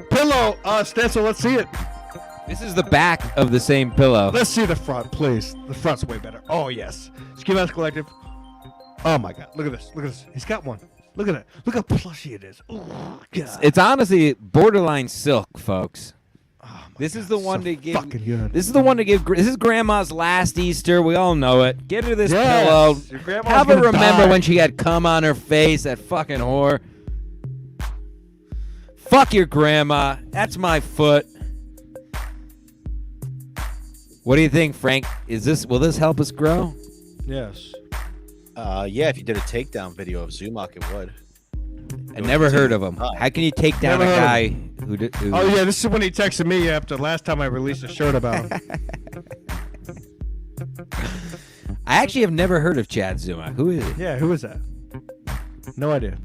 Pillow, Stencil, let's see it. This is the back of the same pillow. Let's see the front, please. The front's way better. Oh, yes. Ski Mask Collective. Oh, my God. Look at this. Look at this. He's got one. Look at it. Look how plushy it is. Oh, God. It's honestly borderline silk, folks. Oh, my This is God. the one So to give. fucking good. This is the one to give. This is Grandma's last Easter. We all know it. Get her this Yes. pillow. Your grandma's Have her gonna remember die. when she had cum on her face. That fucking whore. Fuck your grandma. That's my foot. What do you think, Frank? Will this help us grow? Yes. Yeah, if you did a takedown video of Zumach, it would. I never heard of him. How can you take down Never a heard of guy who did? Who, Oh, yeah, this is when he texted me after last time I released a shirt about him. I actually have never heard of Chad Zuma. Who is it? Yeah, who is that? No idea.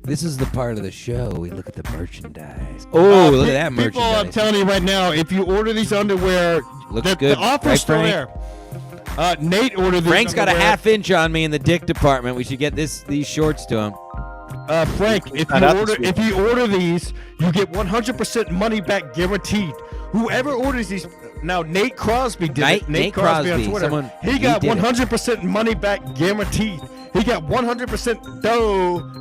This is the part of the show we look at the merchandise. Oh, look at that People, I'm merchandise. telling you right now, if you order these underwear, Looks the good. offer's Right, still Frank? there. Nate ordered these Frank's got a underwear. half inch on me in the dick department. We should get these shorts to him. Frank, if Found out this you week. order these, you get 100% money back guaranteed. Whoever orders these, now Nate Crosby did it. Nate Crosby on Crosby, Twitter. someone- he got he did it. 100% money back guaranteed. He got 100%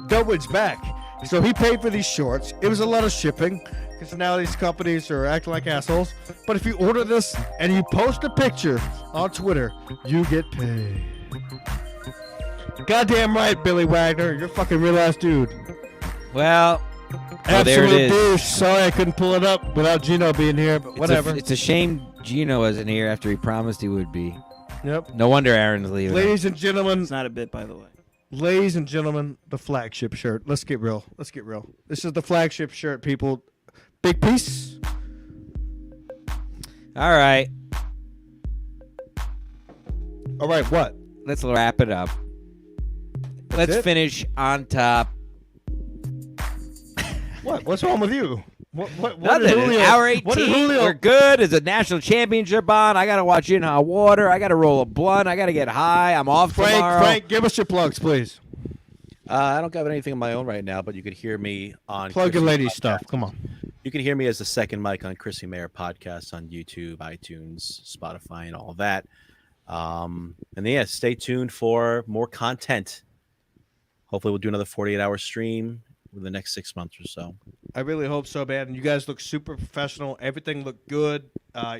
doughage back. So he paid for these shorts. It was a lot of shipping because now these companies are acting like assholes. But if you order this and you post a picture on Twitter, you get paid. Goddamn right, Billy Wagner. You're a fucking real ass dude. Well, Absolute there it is. douche. Sorry I couldn't pull it up without Gino being here, but whatever. It's a shame Gino wasn't here after he promised he would be. Yep. No wonder Aaron's leaving. Ladies and gentlemen, It's not a bit, by the way. the flagship shirt. Let's get real. Let's get real. This is the flagship shirt, people. Big piece. All right, All right, what? let's wrap it up. Let's it? finish on top. What? What's wrong with you? What Nothing. did Julio, Hour what did 18. Julio, We're good. It's a national championship on. I got to watch In Hot Water. I got to roll a blunt. I got to get high. I'm off tomorrow. Frank, give us your plugs, please. I don't have anything of my own right now, but you could hear me on Plug your Chrissy ladies podcast. stuff. Come on. You can hear me as the second mic on Chrissy Mayer podcast on YouTube, iTunes, Spotify, and all that. And yeah, stay tuned for more content. Hopefully, we'll do another 48-hour stream within the next 6 months or so. I really hope so, man. And you guys look super professional. Everything looked good.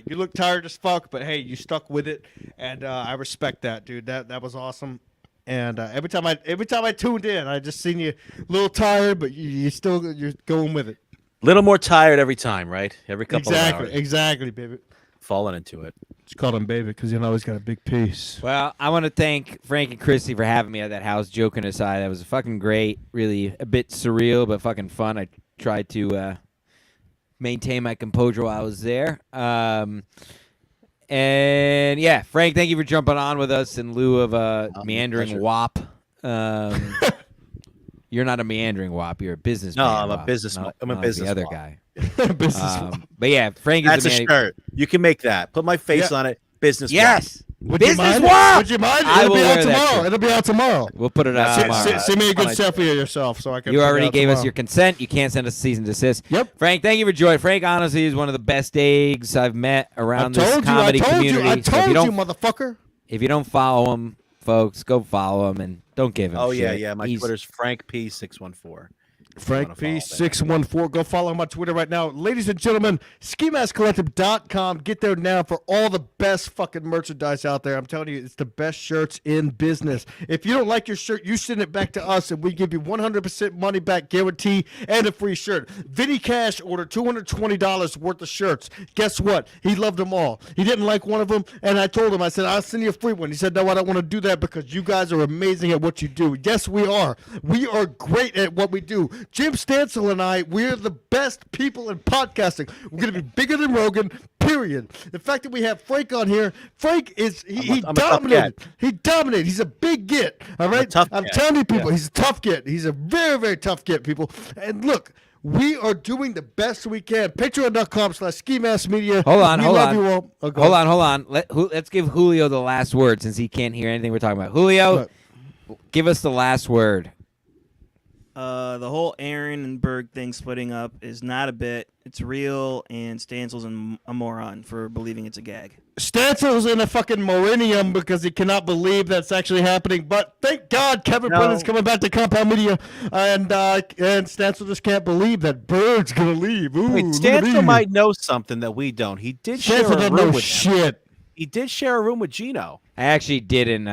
You look tired as fuck, but hey, you stuck with it, and I respect that, dude. That was awesome. And every time I tuned in, I just seen you a little tired, but you're going with it. Little more tired every time, right? Every couple of hours. Exactly, baby. fallen into it. Just called him baby because he's got a big piece. Well, I want to thank Frank and Christy for having me at that house. Joking aside, that was fucking great. Really a bit surreal, but fucking fun. I tried to maintain my composure while I was there. And yeah, Frank, thank you for jumping on with us in lieu of a meandering wop. You're not a meandering wop. You're a businessman. No, I'm a wop, business. not- I'm a not business. The other wop. guy. Business. But yeah, Frank That's is a the man. shirt. You can make that. Put my face on it. Business. Yes. Would you Business mind? wop. Would you mind? I It'll will be out wear that tomorrow. shirt. It'll be out tomorrow. We'll put it out tomorrow. Send me a good Fine. selfie of yourself so I can. You put it already out gave us tomorrow. your consent. You can't send us a cease and desist. Yep. Frank, thank you for joining. Frank, honestly, is one of the best eggs I've met around this comedy community. I So if told you you, don't, motherfucker. if you don't follow him, folks, go follow him and don't give him Oh shit. yeah. My He's- Twitter's Frank P614. Frank P P614. Go follow him on Twitter right now. Ladies and gentlemen, SkiMaskCollective.com. Get there now for all the best fucking merchandise out there. I'm telling you, it's the best shirts in business. If you don't like your shirt, you send it back to us and we give you 100% money back guarantee and a free shirt. Vinny Cash ordered $220 worth of shirts. Guess what? He loved them all. He didn't like one of them, and I told him, I said, I'll send you a free one. He said, no, I don't want to do that because you guys are amazing at what you do. Yes, we are. We are great at what we do. Jim Stansel and I, we're the best people in podcasting. We're going to be bigger than Rogan, period. The fact that we have Frank on here, Frank is, he I'm a tough dominated. cat. He dominated. He's a big get, all right? tough I'm cat. telling you, people, Yeah. he's a tough get. He's a very, very tough get, people. And look, we are doing the best we can. Patreon.com/SkiMaskMedia. Hold on, We hold love on. you all. Oh, go Hold ahead. on. Let's give Julio the last word since he can't hear anything we're talking about. Julio, give us the last word. The whole Aaron and Berg thing splitting up is not a bit. It's real, and Stansel's a moron for believing it's a gag. Stansel's in a fucking millennium because he cannot believe that's actually happening. But thank God Kevin Brennan's coming back to Compound Media, and Stansel just can't believe that Berg's gonna leave. Ooh, Wait, look at me. Stansel might know something that we don't. He did share Stansel a doesn't room know with him. shit. He did share a room with Gino. I actually didn't.